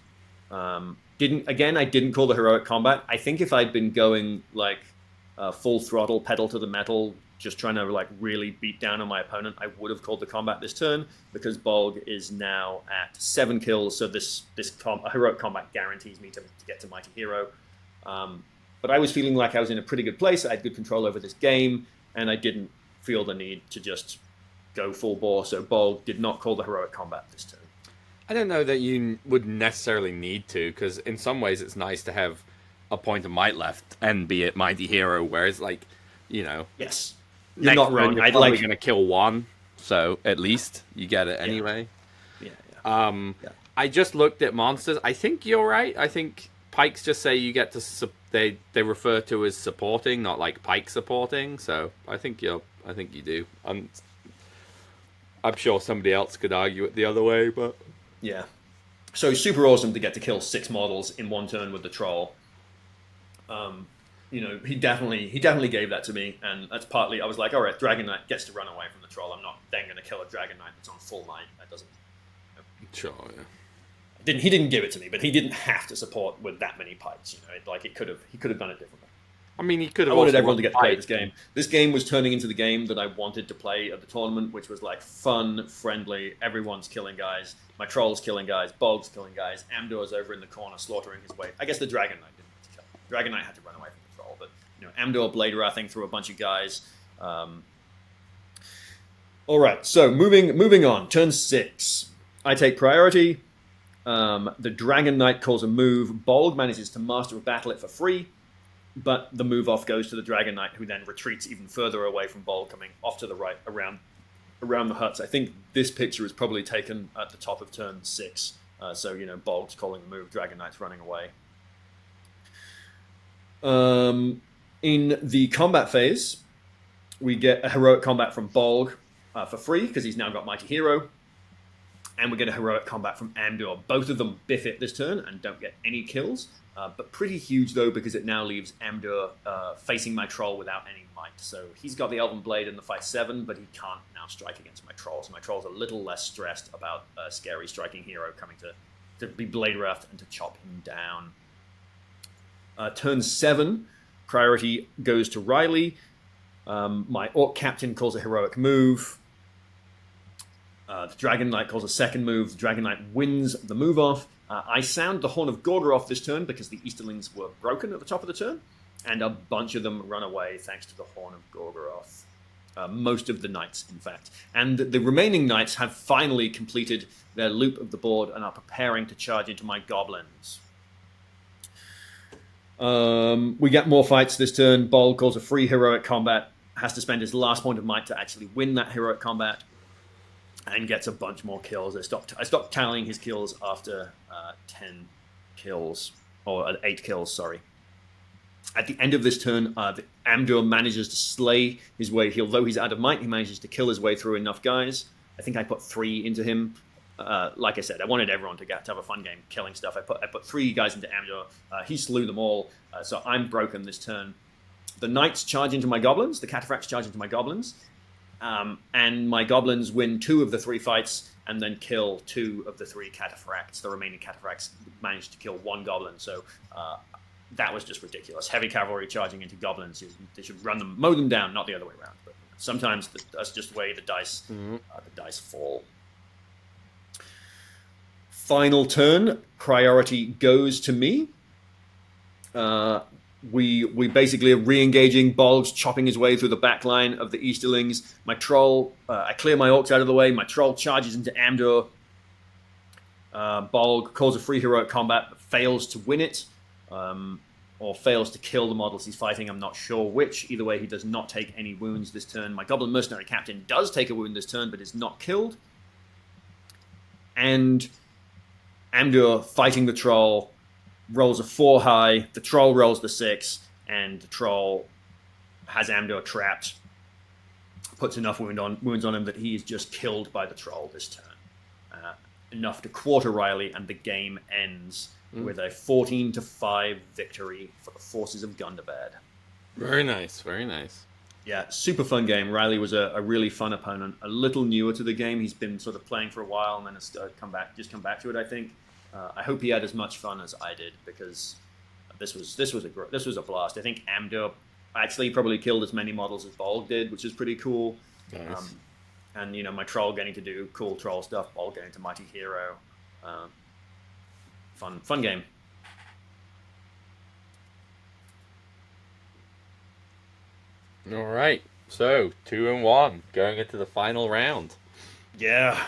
I didn't call the heroic combat. I think if I'd been going like full throttle, pedal to the metal, just trying to like really beat down on my opponent, I would have called the combat this turn, because Bolg is now at 7 kills, so this heroic combat guarantees me to get to Mighty Hero. But I was feeling like I was in a pretty good place. I had good control over this game, and I didn't feel the need to just go full bore, so Bolg did not call the heroic combat this turn. I don't know that you would necessarily need to, because in some ways it's nice to have a point of might left and be at Mighty Hero, whereas, like, you know, yes, you're not wrong. You're probably going to kill 1, so at least you get it anyway. Yeah. I just looked at monsters. I think you're right. I think pikes just say you get to they refer to as supporting, not like pike supporting. So I think you do. I'm sure somebody else could argue it the other way, but yeah. So super awesome to get to kill 6 models in 1 turn with the troll. He definitely gave that to me, and that's partly I was like, all right, Dragon Knight gets to run away from the troll. I'm not then going to kill a Dragon Knight that's on full might. That doesn't. Sure, yeah. He didn't give it to me, but he didn't have to support with that many pikes. He could have done it differently. I mean, he could have. I wanted everyone to get to play this game. This game was turning into the game that I wanted to play at the tournament, which was like fun, friendly. Everyone's killing guys. My troll's killing guys. Bolg's killing guys. Amdor's over in the corner slaughtering his way. I guess the Dragon Knight didn't have to kill him. Dragon Knight had to run away from the troll, but Amdor Blade Wrathing through a bunch of guys. All right, so moving on. Turn 6. I take priority. The Dragon Knight calls a move. Bolg manages to master a battle it for free, but the move off goes to the Dragon Knight, who then retreats even further away from Bolg, coming off to the right around the huts. I think this picture is probably taken at the top of turn 6. So Bolg's calling the move, Dragon Knight's running away. In the combat phase, We get a heroic combat from Bolg for free because he's now got Mighty Hero. And we get a heroic combat from Amdur. Both of them biff it this turn and don't get any kills. But pretty huge, though, because it now leaves Amdur facing my troll without any might. So he's got the Elven Blade in the fight 7, but he can't now strike against my troll. So my troll's a little less stressed about a scary striking hero coming to be Blade Raft and to chop him down. Turn 7, priority goes to Riley. My Orc Captain calls a heroic move. The Dragon Knight calls a second move. The Dragon Knight wins the move off. I sound the Horn of Gondor off this turn because the Easterlings were broken at the top of the turn, and a bunch of them run away thanks to the Horn of Gorgoroth. Most of the knights, in fact. And the remaining knights have finally completed their loop of the board and are preparing to charge into my goblins. We get more fights this turn. Bolg calls a free heroic combat, has to spend his last point of might to actually win that heroic combat, and gets a bunch more kills. I stopped tallying his kills after 10 kills, or 8 kills, sorry. At the end of this turn, Amdur manages to slay his way. Although he's out of might, he manages to kill his way through enough guys. I think I put 3 into him. Like I said, I wanted everyone to have a fun game killing stuff. I put 3 guys into Amdur. He slew them all, so I'm broken this turn. The knights charge into my goblins. The cataphracts charge into my goblins. And my goblins win 2 of the 3 fights and then kill 2 of the 3 cataphracts. The remaining cataphracts managed to kill 1 goblin, so that was just ridiculous. Heavy cavalry charging into goblins. They should mow them down, not the other way around. But sometimes that's just the way the dice fall. Final turn, priority goes to me. We basically are re-engaging. Bolg's chopping his way through the back line of the Easterlings. My troll, I clear my orcs out of the way. My troll charges into Amdur. Bolg calls a free heroic combat, but fails to win it, or fails to kill the models he's fighting. I'm not sure which. Either way, he does not take any wounds this turn. My Goblin Mercenary Captain does take a wound this turn, but is not killed. And Amdur, fighting the troll, rolls a 4 high, the troll rolls the 6, and the troll has Amdur trapped, puts enough wounds on him that he is just killed by the troll this turn. Enough to quarter Riley, and the game ends with a 14-5 victory for the forces of Gundabad. Very nice, very nice. Yeah, super fun game. Riley was a really fun opponent, a little newer to the game. He's been sort of playing for a while and then has come back to it, I think. I hope he had as much fun as I did, because this was a blast. I think Amdur actually probably killed as many models as Bolg did, which is pretty cool. Nice. And my troll getting to do cool troll stuff, Bolg getting to Mighty Hero. Fun game. All right, so 2-1 going into the final round. Yeah,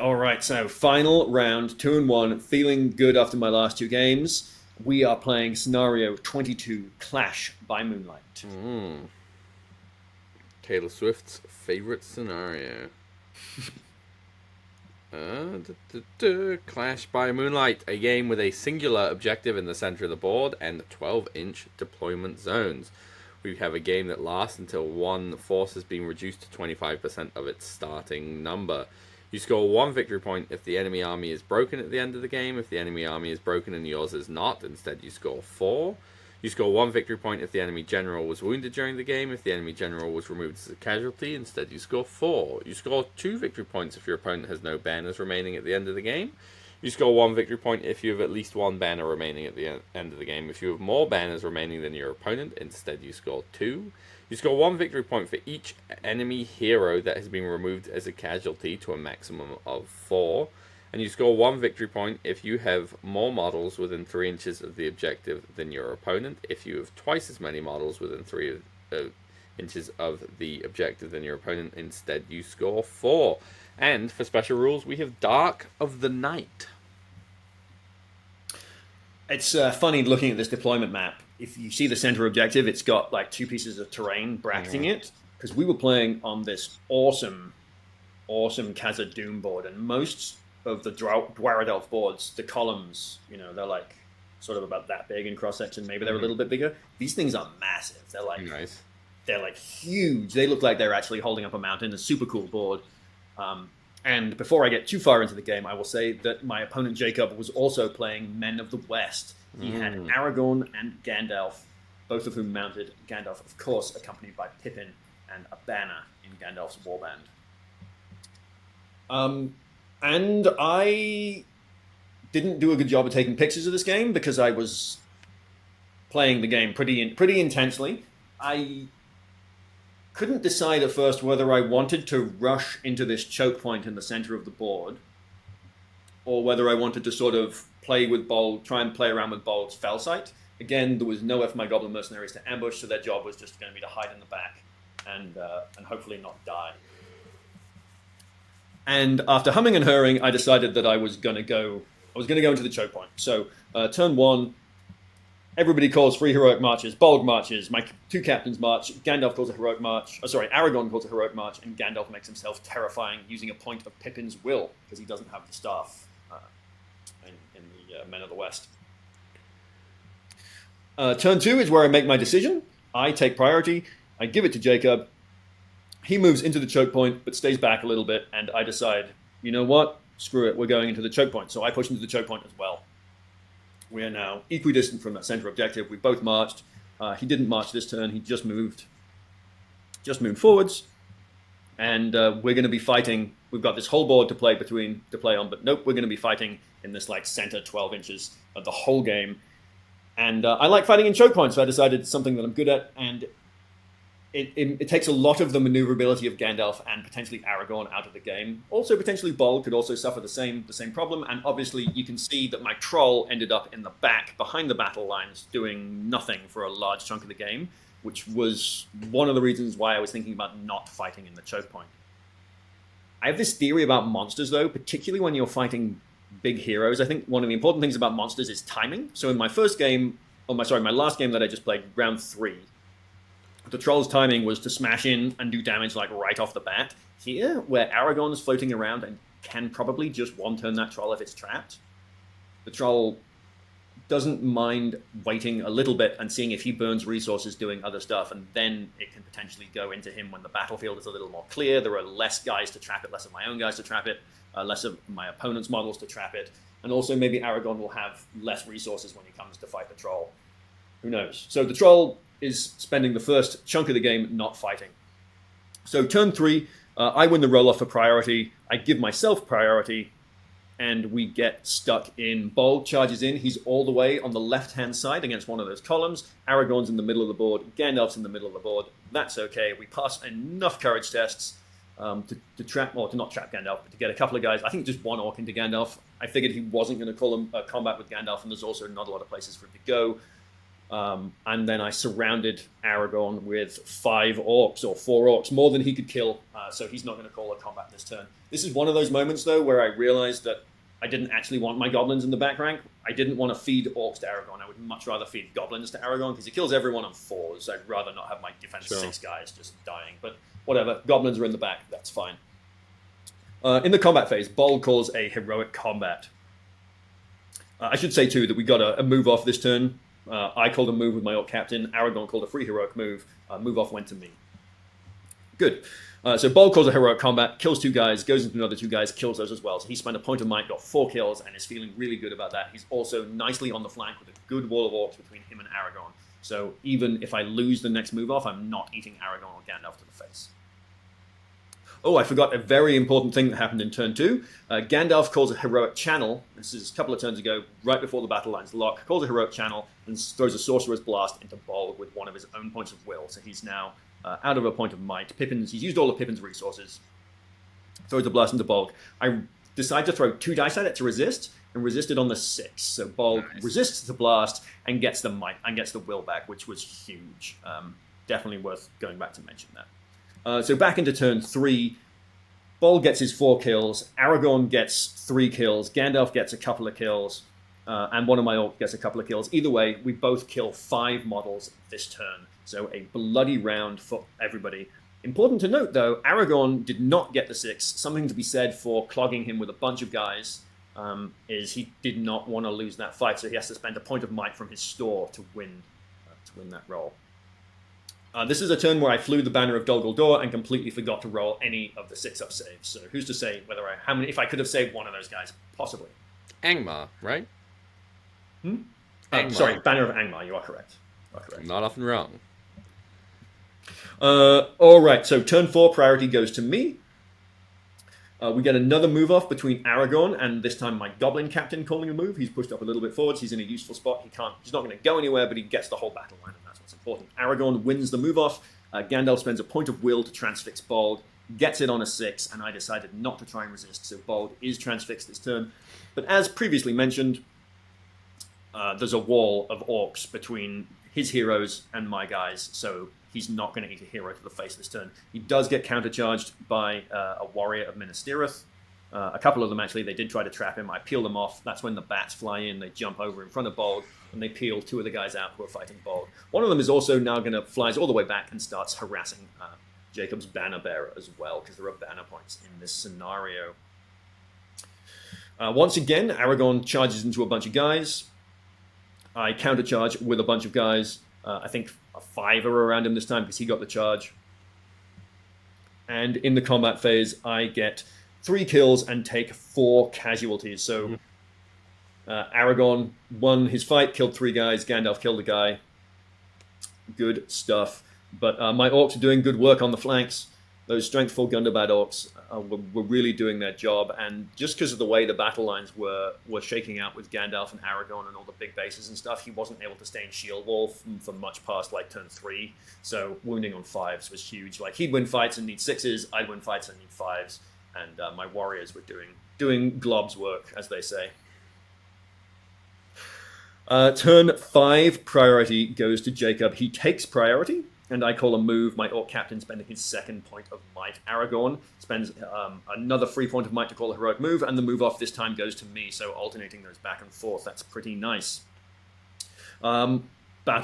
all right. So final round, 2-1, feeling good after my last 2 games. We are playing scenario 22, Clash by Moonlight. Taylor Swift's favorite scenario. Clash by Moonlight, a game with a singular objective in the center of the board and 12-inch deployment zones. We have a game that lasts until one force has been reduced to 25% of its starting number. You score 1 victory point if the enemy army is broken at the end of the game. If the enemy army is broken and yours is not, instead you score 4. You score 1 victory point if the enemy general was wounded during the game. If the enemy general was removed as a casualty, instead you score 4. You score 2 victory points if your opponent has no banners remaining at the end of the game. You score 1 victory point if you have at least 1 banner remaining at the end of the game. If you have more banners remaining than your opponent, instead you score 2. You score 1 victory point for each enemy hero that has been removed as a casualty to a maximum of 4. And you score 1 victory point if you have more models within 3 inches of the objective than your opponent. If you have twice as many models within 3 inches of the objective than your opponent, instead you score 4. And for special rules, we have Dark of the Night. It's funny looking at this deployment map. If you see the center objective, it's got like 2 pieces of terrain bracketing it. Because we were playing on this awesome Khazad-dûm board, and most of the Dwaradelf boards, the columns, they're like sort of about that big in cross section. Maybe they're a little bit bigger. These things are massive. They're like nice. they're like huge. They look like they're actually holding up a mountain. A super cool board. And before I get too far into the game, I will say that my opponent Jacob was also playing Men of the West. He had Aragorn and Gandalf, both of whom mounted. Gandalf, of course, accompanied by Pippin and a banner in Gandalf's warband. And I didn't do a good job of taking pictures of this game because I was playing the game pretty intensely. I couldn't decide at first whether I wanted to rush into this choke point in the center of the board or whether I wanted to sort of play with Bold, try and play around with Bold's fell sight. Again, there was nowhere for my Goblin Mercenaries to ambush, so their job was just going to be to hide in the back and hopefully not die. And after humming and hurrying, I decided that I was going to go into the choke point. So turn 1, everybody calls 3 heroic marches. Bold marches. My 2 captains march. Gandalf calls a heroic march. Aragorn calls a heroic march, and Gandalf makes himself terrifying using a point of Pippin's will because he doesn't have the staff in the Men of the West. Turn 2 is where I make my decision. I take priority. I give it to Jacob. He moves into the choke point, but stays back a little bit, and I decide, you know what? Screw it, we're going into the choke point. So I push into the choke point as well. We are now equidistant from that center objective. We both marched. He didn't march this turn. He just moved forwards, and we're going to be fighting. We've got this whole board to play on, but nope, we're going to be fighting in this like center 12 inches of the whole game. And I like fighting in choke points, so I decided it's something that I'm good at, and it takes a lot of the maneuverability of Gandalf and potentially Aragorn out of the game. Also, potentially Bold could also suffer the same problem, and obviously you can see that my troll ended up in the back, behind the battle lines, doing nothing for a large chunk of the game, which was one of the reasons why I was thinking about not fighting in the choke point. I have this theory about monsters, though, particularly when you're fighting big heroes. I think one of the important things about monsters is timing. So in my last game that I just played, round 3, the troll's timing was to smash in and do damage like right off the bat. Here, where Aragorn is floating around and can probably just one-turn that troll if it's trapped, the troll doesn't mind waiting a little bit and seeing if he burns resources doing other stuff, and then it can potentially go into him when the battlefield is a little more clear. There are less guys to trap it, less of my own guys to trap it, less of my opponent's models to trap it, and also maybe Aragorn will have less resources when he comes to fight the troll. Who knows? So the troll is spending the first chunk of the game not fighting. So turn 3, I win the roll-off for priority. I give myself priority, and we get stuck in. Bold charges in. He's all the way on the left-hand side against one of those columns. Aragorn's in the middle of the board. Gandalf's in the middle of the board. That's okay. We pass enough courage tests to not trap Gandalf, but to get a couple of guys. I think just one orc into Gandalf. I figured he wasn't going to call him a combat with Gandalf, and there's also not a lot of places for him to go. And then I surrounded Aragorn with 5 orcs or 4 orcs, more than he could kill, so he's not going to call a combat this turn. This is one of those moments, though, where I realized that I didn't actually want my goblins in the back rank. I didn't want to feed orcs to Aragorn. I would much rather feed goblins to Aragorn, because he kills everyone on 4s. I'd rather not have my defense 6 guys just dying. But whatever, goblins are in the back, that's fine. In the combat phase, Bold calls a heroic combat. I should say, too, that we got a move off this turn. I called a move with my orc captain. Aragorn called a free heroic move. Move off went to me. Good. So Bold calls a heroic combat, kills 2 guys, goes into another 2 guys, kills those as well. So he spent a point of might, got 4 kills, and is feeling really good about that. He's also nicely on the flank with a good wall of orcs between him and Aragorn. So even if I lose the next move off, I'm not eating Aragorn or Gandalf to the face. Oh, I forgot a very important thing that happened in turn 2. Gandalf calls a heroic channel. This is a couple of turns ago, right before the battle lines lock. Calls a heroic channel and throws a sorcerer's blast into Bold with one of his own points of will. So he's now out of a point of might. He's used all of Pippin's resources. Throws a blast into Bold. I decide to throw 2 dice at it to resist, and resisted on the 6. So Bold resists the blast and gets the might and gets the will back, which was huge. Definitely worth going back to mention that. So back into turn 3, Bold gets his 4 kills, Aragorn gets 3 kills, Gandalf gets a couple of kills, and one of my orcs gets a couple of kills. Either way, we both kill 5 models this turn. So a bloody round for everybody. Important to note, though, Aragorn did not get the 6. Something to be said for clogging him with a bunch of guys is he did not want to lose that fight, so he has to spend a point of might from his store to win that roll. This is a turn where I flew the Banner of Dol Guldur and completely forgot to roll any of the 6-up saves. So who's to say if I could have saved one of those guys, possibly. Angmar, right? Sorry, Banner of Angmar. You are correct. Not often wrong. All right. So turn 4 priority goes to me. We get another move off between Aragorn and this time my Goblin Captain calling a move. He's pushed up a little bit forwards. He's in a useful spot. He's not going to go anywhere, but he gets the whole battle line, and that's what's important. Aragorn wins the move off. Gandalf spends a point of will to transfix Bald, gets it on a 6, and I decided not to try and resist, so Bald is transfixed this turn. But as previously mentioned, there's a wall of orcs between his heroes and my guys, so he's not going to eat a hero to the face this turn. He does get countercharged by a warrior of Minas Tirith. A couple of them, actually, they did try to trap him. I peel them off. That's when the bats fly in. They jump over in front of Bald, and they peel 2 of the guys out who are fighting Bald. One of them is also now going to flies all the way back and starts harassing Jacob's banner bearer as well, because there are banner points in this scenario. Once again, Aragorn charges into a bunch of guys. I countercharge with a bunch of guys. I think 5 are around him this time because he got the charge. And in the combat phase, I get 3 kills and take 4 casualties. So Aragorn won his fight, killed 3 guys. Gandalf killed a guy. Good stuff. But my orcs are doing good work on the flanks. Those Strength 4 Gundabad orcs were really doing their job. And just because of the way the battle lines were shaking out with Gandalf and Aragorn and all the big bases and stuff, he wasn't able to stay in shield wall for much past like turn 3. So wounding on 5s was huge. Like he'd win fights and need 6s, I'd win fights and need 5s. And my warriors were doing glob's work, as they say. Turn 5 priority goes to Jacob. He takes priority. And I call a move. My Orc Captain spending his 2nd point of might. Aragorn spends another free point of might to call a heroic move, and the move off this time goes to me, so alternating those back and forth. That's pretty nice. Battle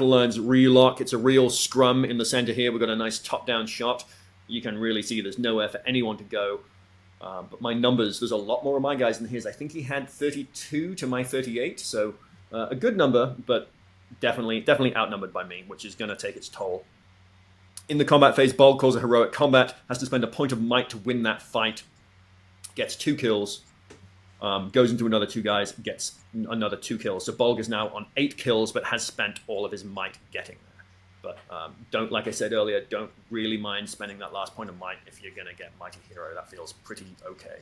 lines relock. It's a real scrum in the center here. We've got a nice top-down shot. You can really see there's nowhere for anyone to go. But my numbers, there's a lot more of my guys than his. I think he had 32 to my 38, so a good number, but definitely outnumbered by me, which is going to take its toll. In the combat phase, Bald calls a heroic combat, has to spend a point of might to win that fight, gets 2 kills, goes into another 2 guys, gets another 2 kills. So Bolg is now on 8 kills, but has spent all of his might getting there. But like I said earlier, don't really mind spending that last point of might if you're going to get Mighty Hero. That feels pretty okay.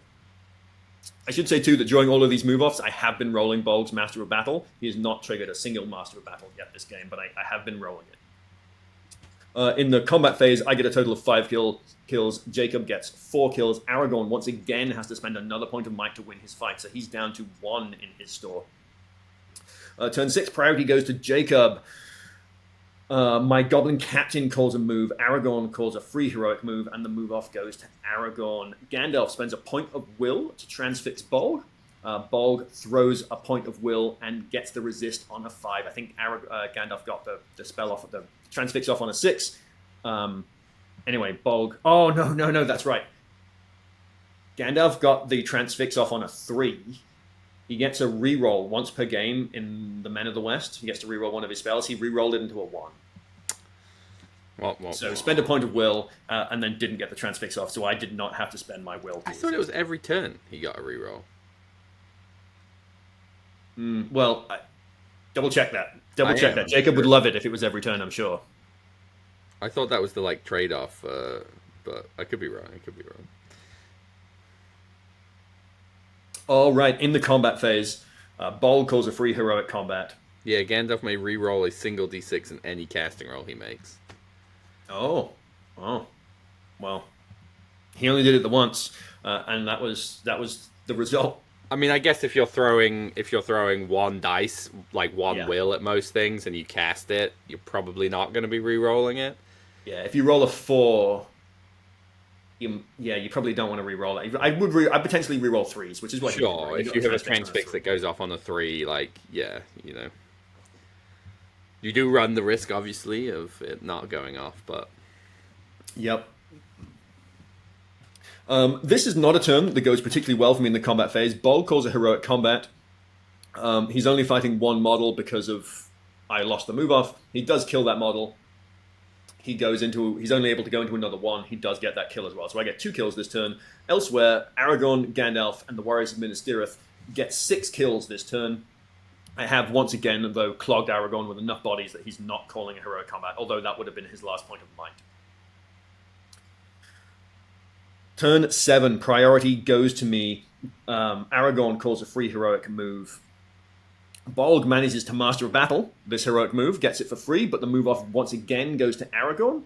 I should say, too, that during all of these move-offs, I have been rolling Bolg's Master of Battle. He has not triggered a single Master of Battle yet this game, but I have been rolling it. In the combat phase, I get a total of 5 kills. Jacob gets 4 kills. Aragorn, once again, has to spend another point of might to win his fight, so he's down to 1 in his store. Turn 6, priority goes to Jacob. My Goblin Captain calls a move. Aragorn calls a free heroic move, and the move off goes to Aragorn. Gandalf spends a point of will to transfix Bolg. Bolg throws a point of will and gets the resist on a 5. I think Gandalf got the spell off, the transfix off on a 6. Anyway, Bolg... Oh, no, that's right. Gandalf got the transfix off on a 3. He gets a reroll once per game in the Men of the West. He gets to reroll one of his spells. He rerolled it into a 1. So spent a point of will and then didn't get the transfix off, so I did not have to spend my will. I thought it was every turn he got a reroll. Well, double check that. Jacob would love it if it was every turn, I'm sure. I thought that was the trade-off, but I could be wrong. All right, in the combat phase, Bolg calls a free heroic combat. Yeah, Gandalf may re-roll a single d6 in any casting roll he makes. Oh, well, he only did it the once, and that was the result. I mean, I guess if you're throwing 1 dice, like 1 will at most things, and you cast it, you're probably not going to be re-rolling it. Yeah, if you roll a 4, you probably don't want to re-roll it. I'd potentially re-roll 3s, which is what. Sure, if you have a transfix that goes off on a 3, you do run the risk, obviously, of it not going off, but. Yep. This is not a turn that goes particularly well for me in the combat phase. Bolg calls a heroic combat. He's only fighting 1 model because of I lost the move off. He does kill that model. he's only able to go into another one. He does get that kill as well. So I get 2 kills this turn. Elsewhere, Aragorn, Gandalf, and the Warriors of Minas Tirith get 6 kills this turn. I have once again, though, clogged Aragorn with enough bodies that he's not calling a heroic combat, although that would have been his last point of might. Turn 7, priority goes to me. Aragorn calls a free heroic move. Bolg manages to master a battle. This heroic move gets it for free, but the move off once again goes to Aragorn.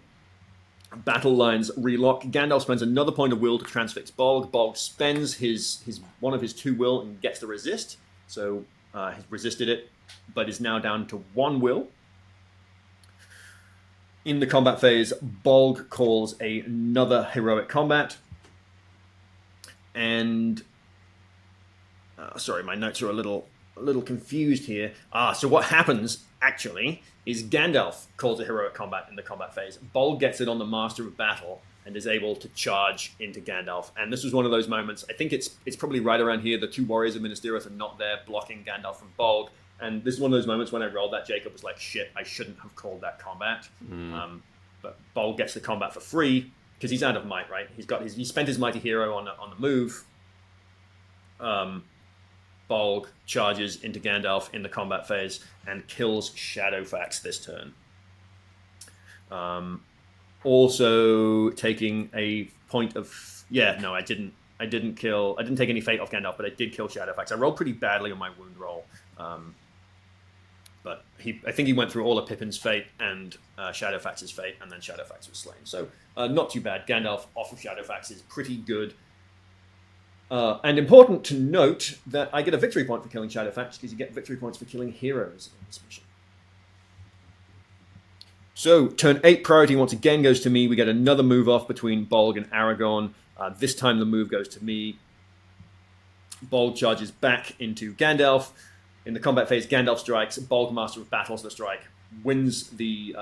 Battle lines relock. Gandalf spends another point of will to transfix Bolg. Bolg spends his one of his 2 will and gets the resist. So he's resisted it, but is now down to 1 will. In the combat phase, Bolg calls another heroic combat. And sorry, my notes are a little confused here. So what happens, actually, is Gandalf calls a heroic combat in the combat phase. Bolg gets it on the Master of Battle and is able to charge into Gandalf. And this was one of those moments, I think it's probably right around here, the 2 Warriors of Minas Tirith are not there blocking Gandalf from Bolg. And this is one of those moments when I rolled that, Jacob was like, shit, I shouldn't have called that combat. But Bolg gets the combat for free, because he's out of might, right? He spent his mighty hero on the move. Bolg charges into Gandalf in the combat phase and kills Shadowfax this turn. Also taking a point of I didn't take any fate off Gandalf, but I did kill Shadowfax. I rolled pretty badly on my wound roll. But I think he went through all of Pippin's fate and Shadowfax's fate, and then Shadowfax was slain. So not too bad. Gandalf off of Shadowfax is pretty good. And important to note that I get a victory point for killing Shadowfax, because you get victory points for killing heroes in this mission. So turn 8 priority once again goes to me. We get another move off between Bolg and Aragorn. This time the move goes to me. Bolg charges back into Gandalf. In the combat phase, Gandalf strikes. Bolg, Master of Battles, the strike. Wins the,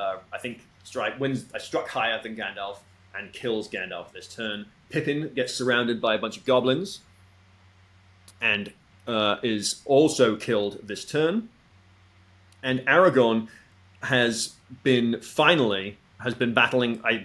wins a struck higher than Gandalf and kills Gandalf this turn. Pippin gets surrounded by a bunch of goblins and is also killed this turn. And Aragorn has been battling. I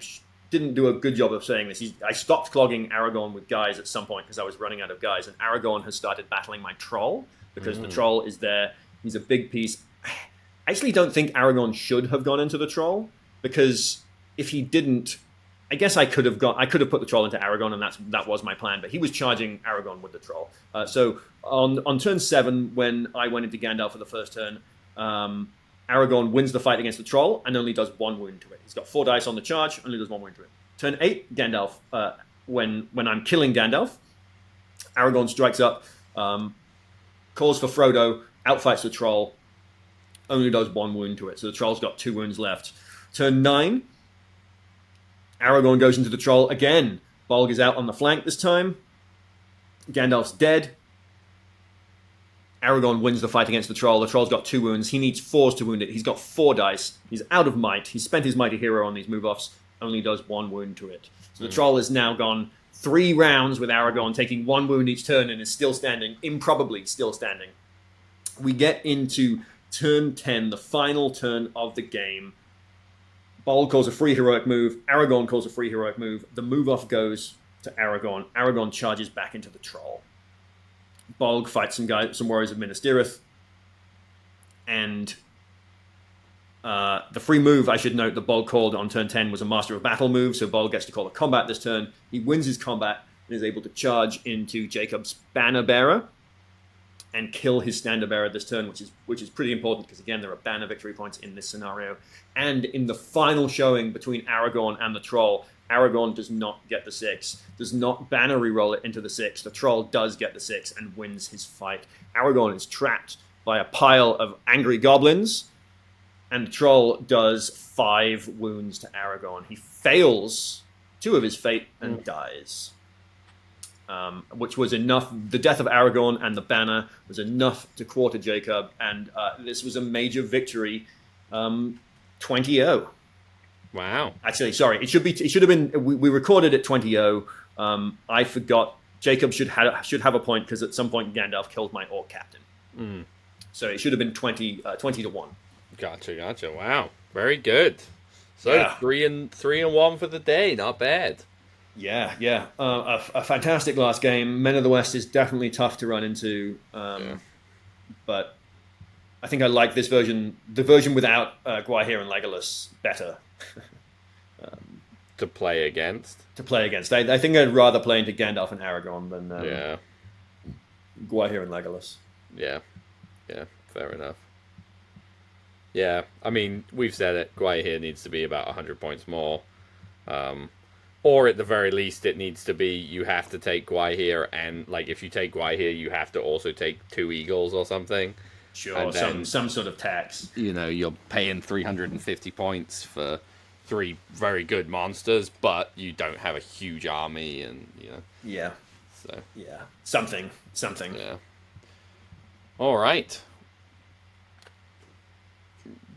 didn't do a good job of saying this. I stopped clogging Aragorn with guys at some point because I was running out of guys, and Aragorn has started battling my troll, because the troll is there. He's a big piece. I actually don't think Aragorn should have gone into the troll, because if he didn't, I guess I could have put the troll into Aragorn, and that was my plan. But he was charging Aragorn with the troll. So on turn 7, when I went into Gandalf for the first turn, Aragorn wins the fight against the troll and only does 1 wound to it. He's got 4 dice on the charge, only does 1 wound to it. Turn 8, Gandalf. When I'm killing Gandalf, Aragorn strikes up. Calls for Frodo, outfights the troll, only does 1 wound to it. So the troll's got 2 wounds left. Turn 9, Aragorn goes into the troll again. Bolg is out on the flank this time. Gandalf's dead. Aragorn wins the fight against the troll. The troll's got 2 wounds. He needs 4s to wound it. He's got 4 dice. He's out of might. He spent his mighty hero on these move-offs, only does 1 wound to it. So the troll has now gone 3 rounds with Aragorn, taking 1 wound each turn, and is still standing, improbably still standing. We get into turn 10, the final turn of the game. Bolg calls a free heroic move. Aragorn calls a free heroic move. The move off goes to Aragorn. Aragorn charges back into the troll. Bolg fights some warriors of Minas Tirith. And the free move, I should note, that Bolg called on turn 10 was a Master of Battle move, so Bolg gets to call a combat this turn. He wins his combat and is able to charge into Jacob's Banner Bearer and kill his Standard Bearer this turn, which is pretty important, because again, there are banner victory points in this scenario. And in the final showing between Aragorn and the troll, Aragorn does not get the 6, does not banner reroll it into the 6. The troll does get the 6 and wins his fight. Aragorn is trapped by a pile of angry goblins, and the troll does 5 wounds to Aragorn. He fails 2 of his fate and dies. Which was enough. The death of Aragorn and the banner was enough to quarter Jacob, and this was a major victory, 20-0. Wow. Actually, sorry, it should have been. We recorded at 20-0. I forgot. Jacob should have a point, because at some point Gandalf killed my orc captain. So it should have been 20 to 1. Gotcha. Wow. Very good. So Yeah. 3-1 for the day. Not bad. Yeah, yeah. A fantastic last game. Men of the West is definitely tough to run into, Yeah. but I think I like this version, the version without Gwaihir and Legolas, better To play against. to play against. I think I'd rather play into Gandalf and Aragorn than Yeah. Gwaihir and Legolas. Yeah. Yeah. Fair enough. Yeah. I mean, we've said it. Gwaihir needs to be about 100 points more. Or at the very least, it needs to be you have to take Gwaihir, and like if you take Gwaihir, you have to also take 2 eagles or something. Sure, And then, some sort of tax. you're paying 350 points for 3 very good monsters, but you don't have a huge army, and Yeah, so yeah. Something. yeah. All right.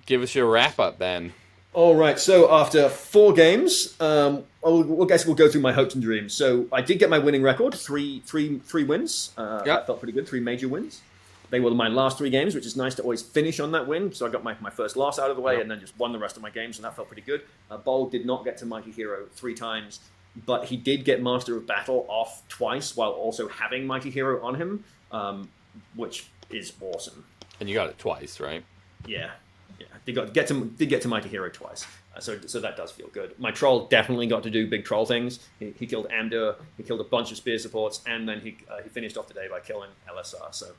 Give us your wrap up then. All right. So after 4 games, I guess we'll go through my hopes and dreams. So I did get my winning record, three wins. Yep. That felt pretty good. 3 major wins. They were my last 3 games, which is nice to always finish on that win. So I got my first loss out of the way, Yep. and then just won the rest of my games, and that felt pretty good. Bold did not get to Mighty Hero 3 times, but he did get Master of Battle off twice while also having Mighty Hero on him, which is awesome. And you got it twice, right? Yeah. Did get to Mighty Hero twice, so that does feel good. My troll definitely got to do big troll things. He killed Amdur, he killed a bunch of spear supports, and then he finished off the day by killing LSR. So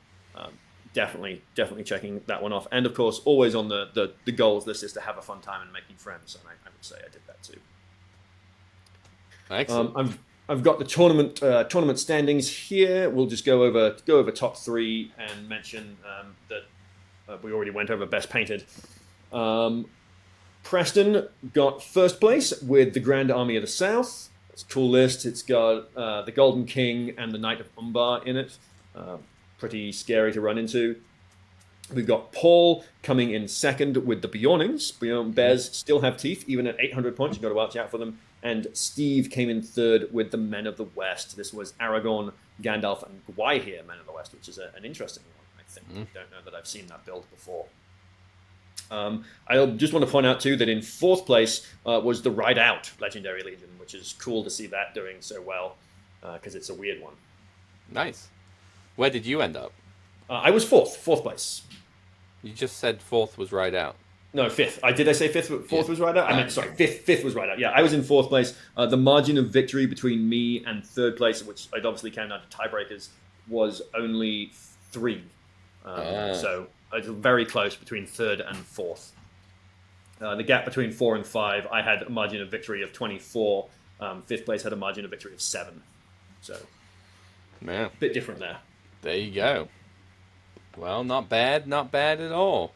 definitely checking that one off. And of course, always on the goals list is to have a fun time and making friends. And I would say I did that too. Excellent. I've got the tournament standings here. We'll just go over top 3 and mention that we already went over best painted. Preston got first place with the Grand Army of the South. It's a cool list. It's got the Golden King and the Knight of Umbar in it. Pretty scary to run into. We've got Paul coming in second with the Bjornings. Bears still have teeth, even at 800 points. You've got to watch out for them. And Steve came in third with the Men of the West. This was Aragorn, Gandalf, and Gwaihir Men of the West, which is an interesting one, I think. I don't know that I've seen that build before. I just want to point out, too, that in 4th place was the Ride Out Legendary Legion, which is cool to see that doing so well, because it's a weird one. Nice. Where did you end up? I was 4th place. You just said 4th was right out. No, 5th. Did I say 5th? 4th was right out? I meant, sorry, 5th was right out. Yeah, I was in 4th place. The margin of victory between me and 3rd place, which I'd obviously count down to tiebreakers, was only 3. So it's very close between 3rd and 4th. The gap between 4 and 5, I had a margin of victory of 24. 5th place had a margin of victory of 7. So, Yeah. a bit different there. There you go. Well, not bad at all.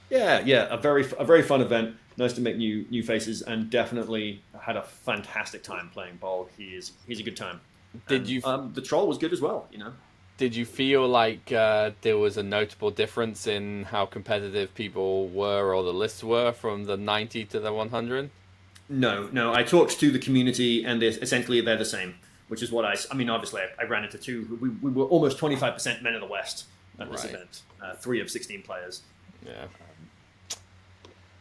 Yeah, a very fun event. Nice to make new faces, and definitely had a fantastic time playing Bold. He's a good time. Did you? The troll was good as well. Did you feel like there was a notable difference in how competitive people were or the lists were from the 90 to the 100? No. I talked to the community, and essentially they're the same. Which is what I mean. Obviously, I ran into 2. We were almost 25% Men of the West at this event. 3 of 16 players. Yeah.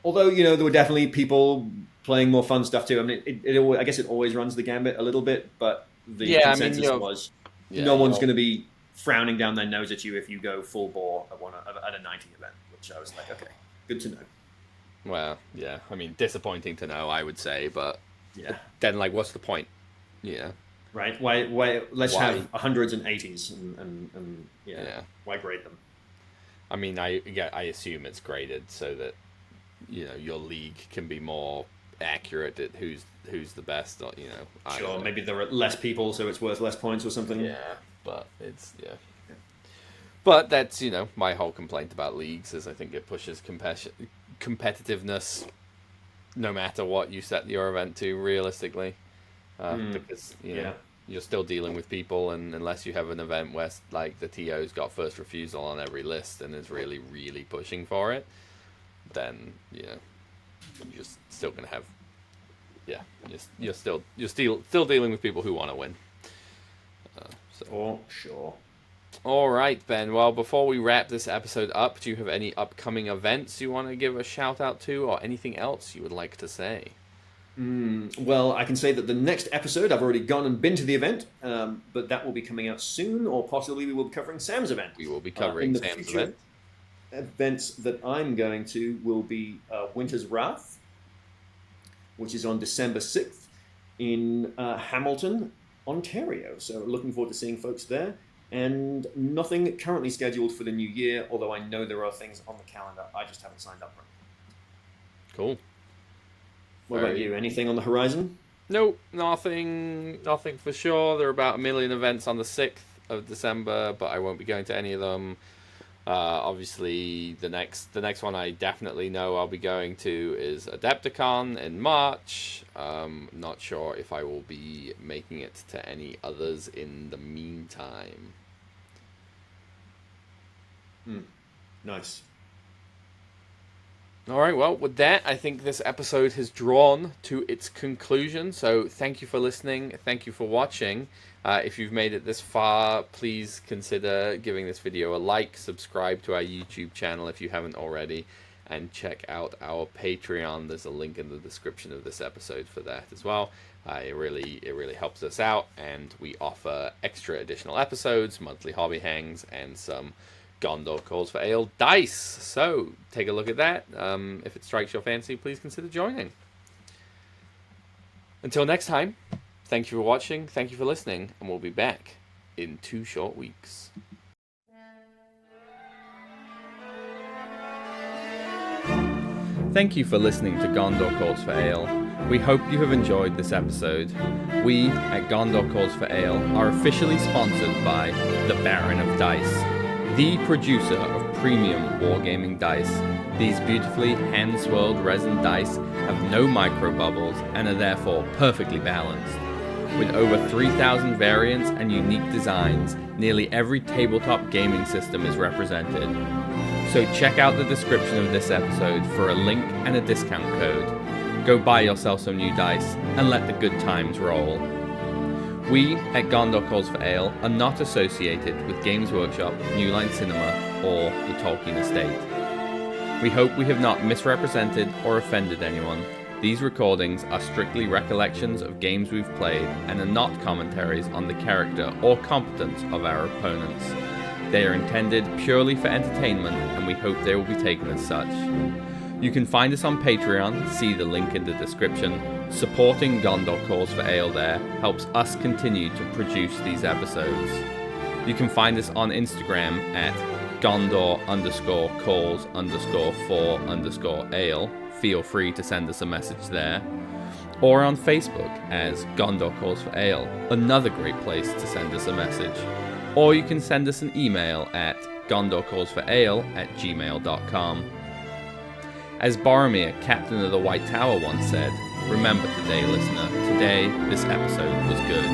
Although there were definitely people playing more fun stuff too. I mean, I guess it always runs the gambit a little bit, but the consensus was no one's going to be frowning down their nose at you if you go full bore at a 90 event. Which I was like, okay, good to know. Well, yeah. I mean, disappointing to know, I would say, but yeah. Then, what's the point? Yeah. Right? Why? Let's have 100s and 80s, and Yeah. Why grade them? I mean, I assume it's graded so that your league can be more accurate at who's the best. Sure, maybe there are less people, so it's worth less points or something. Yeah, but it's But that's my whole complaint about leagues is I think it pushes competitiveness, no matter what you set your event to realistically, because you're still dealing with people, and unless you have an event where the TO's got first refusal on every list and is really really pushing for it, then you're just still gonna have you're still dealing with people who want to win. For sure. All right, Ben. Well, before we wrap this episode up, do you have any upcoming events you want to give a shout out to, or anything else you would like to say? Well, I can say that the next episode, I've already gone and been to the event, but that will be coming out soon, or possibly we will be covering Sam's event. We will be covering in the Sam's future, event. Events that I'm going to will be Winter's Wrath, which is on December 6th in Hamilton, Ontario. So looking forward to seeing folks there. And nothing currently scheduled for the new year, although I know there are things on the calendar. I just haven't signed up for them. Cool. What about you? Anything on the horizon? Nope, nothing for sure. There are about 1 million events on the 6th of December, but I won't be going to any of them. Obviously, the next one I definitely know I'll be going to is Adepticon in March. Not sure if I will be making it to any others in the meantime. Nice. All right, well, with that, I think this episode has drawn to its conclusion. So thank you for listening. Thank you for watching. If you've made it this far, please consider giving this video a like, subscribe to our YouTube channel if you haven't already, and check out our Patreon. There's a link in the description of this episode for that as well. It really helps us out, and we offer extra additional episodes, monthly hobby hangs, and some Gondor Calls for Ale dice. So take a look at that. If it strikes your fancy, please consider joining. Until next time, thank you for watching, thank you for listening, and we'll be back in 2 short weeks. Thank you for listening to Gondor Calls for Ale. We hope you have enjoyed this episode. We, at Gondor Calls for Ale, are officially sponsored by the Baron of Dice, the producer of premium wargaming dice. These beautifully hand-swirled resin dice have no microbubbles and are therefore perfectly balanced. With over 3,000 variants and unique designs, nearly every tabletop gaming system is represented. So check out the description of this episode for a link and a discount code. Go buy yourself some new dice and let the good times roll. We at Gondor Calls for Ale are not associated with Games Workshop, New Line Cinema, or the Tolkien Estate. We hope we have not misrepresented or offended anyone. These recordings are strictly recollections of games we've played and are not commentaries on the character or competence of our opponents. They are intended purely for entertainment, and we hope they will be taken as such. You can find us on Patreon, see the link in the description. Supporting Gondor Calls for Ale there helps us continue to produce these episodes. You can find us on Instagram at Gondor_calls_for_ale. Feel free to send us a message there. Or on Facebook as Gondor Calls for Ale, another great place to send us a message. Or you can send us an email at gondorcallsforale@gmail.com. As Boromir, Captain of the White Tower, once said, remember today, listener, today this episode was good.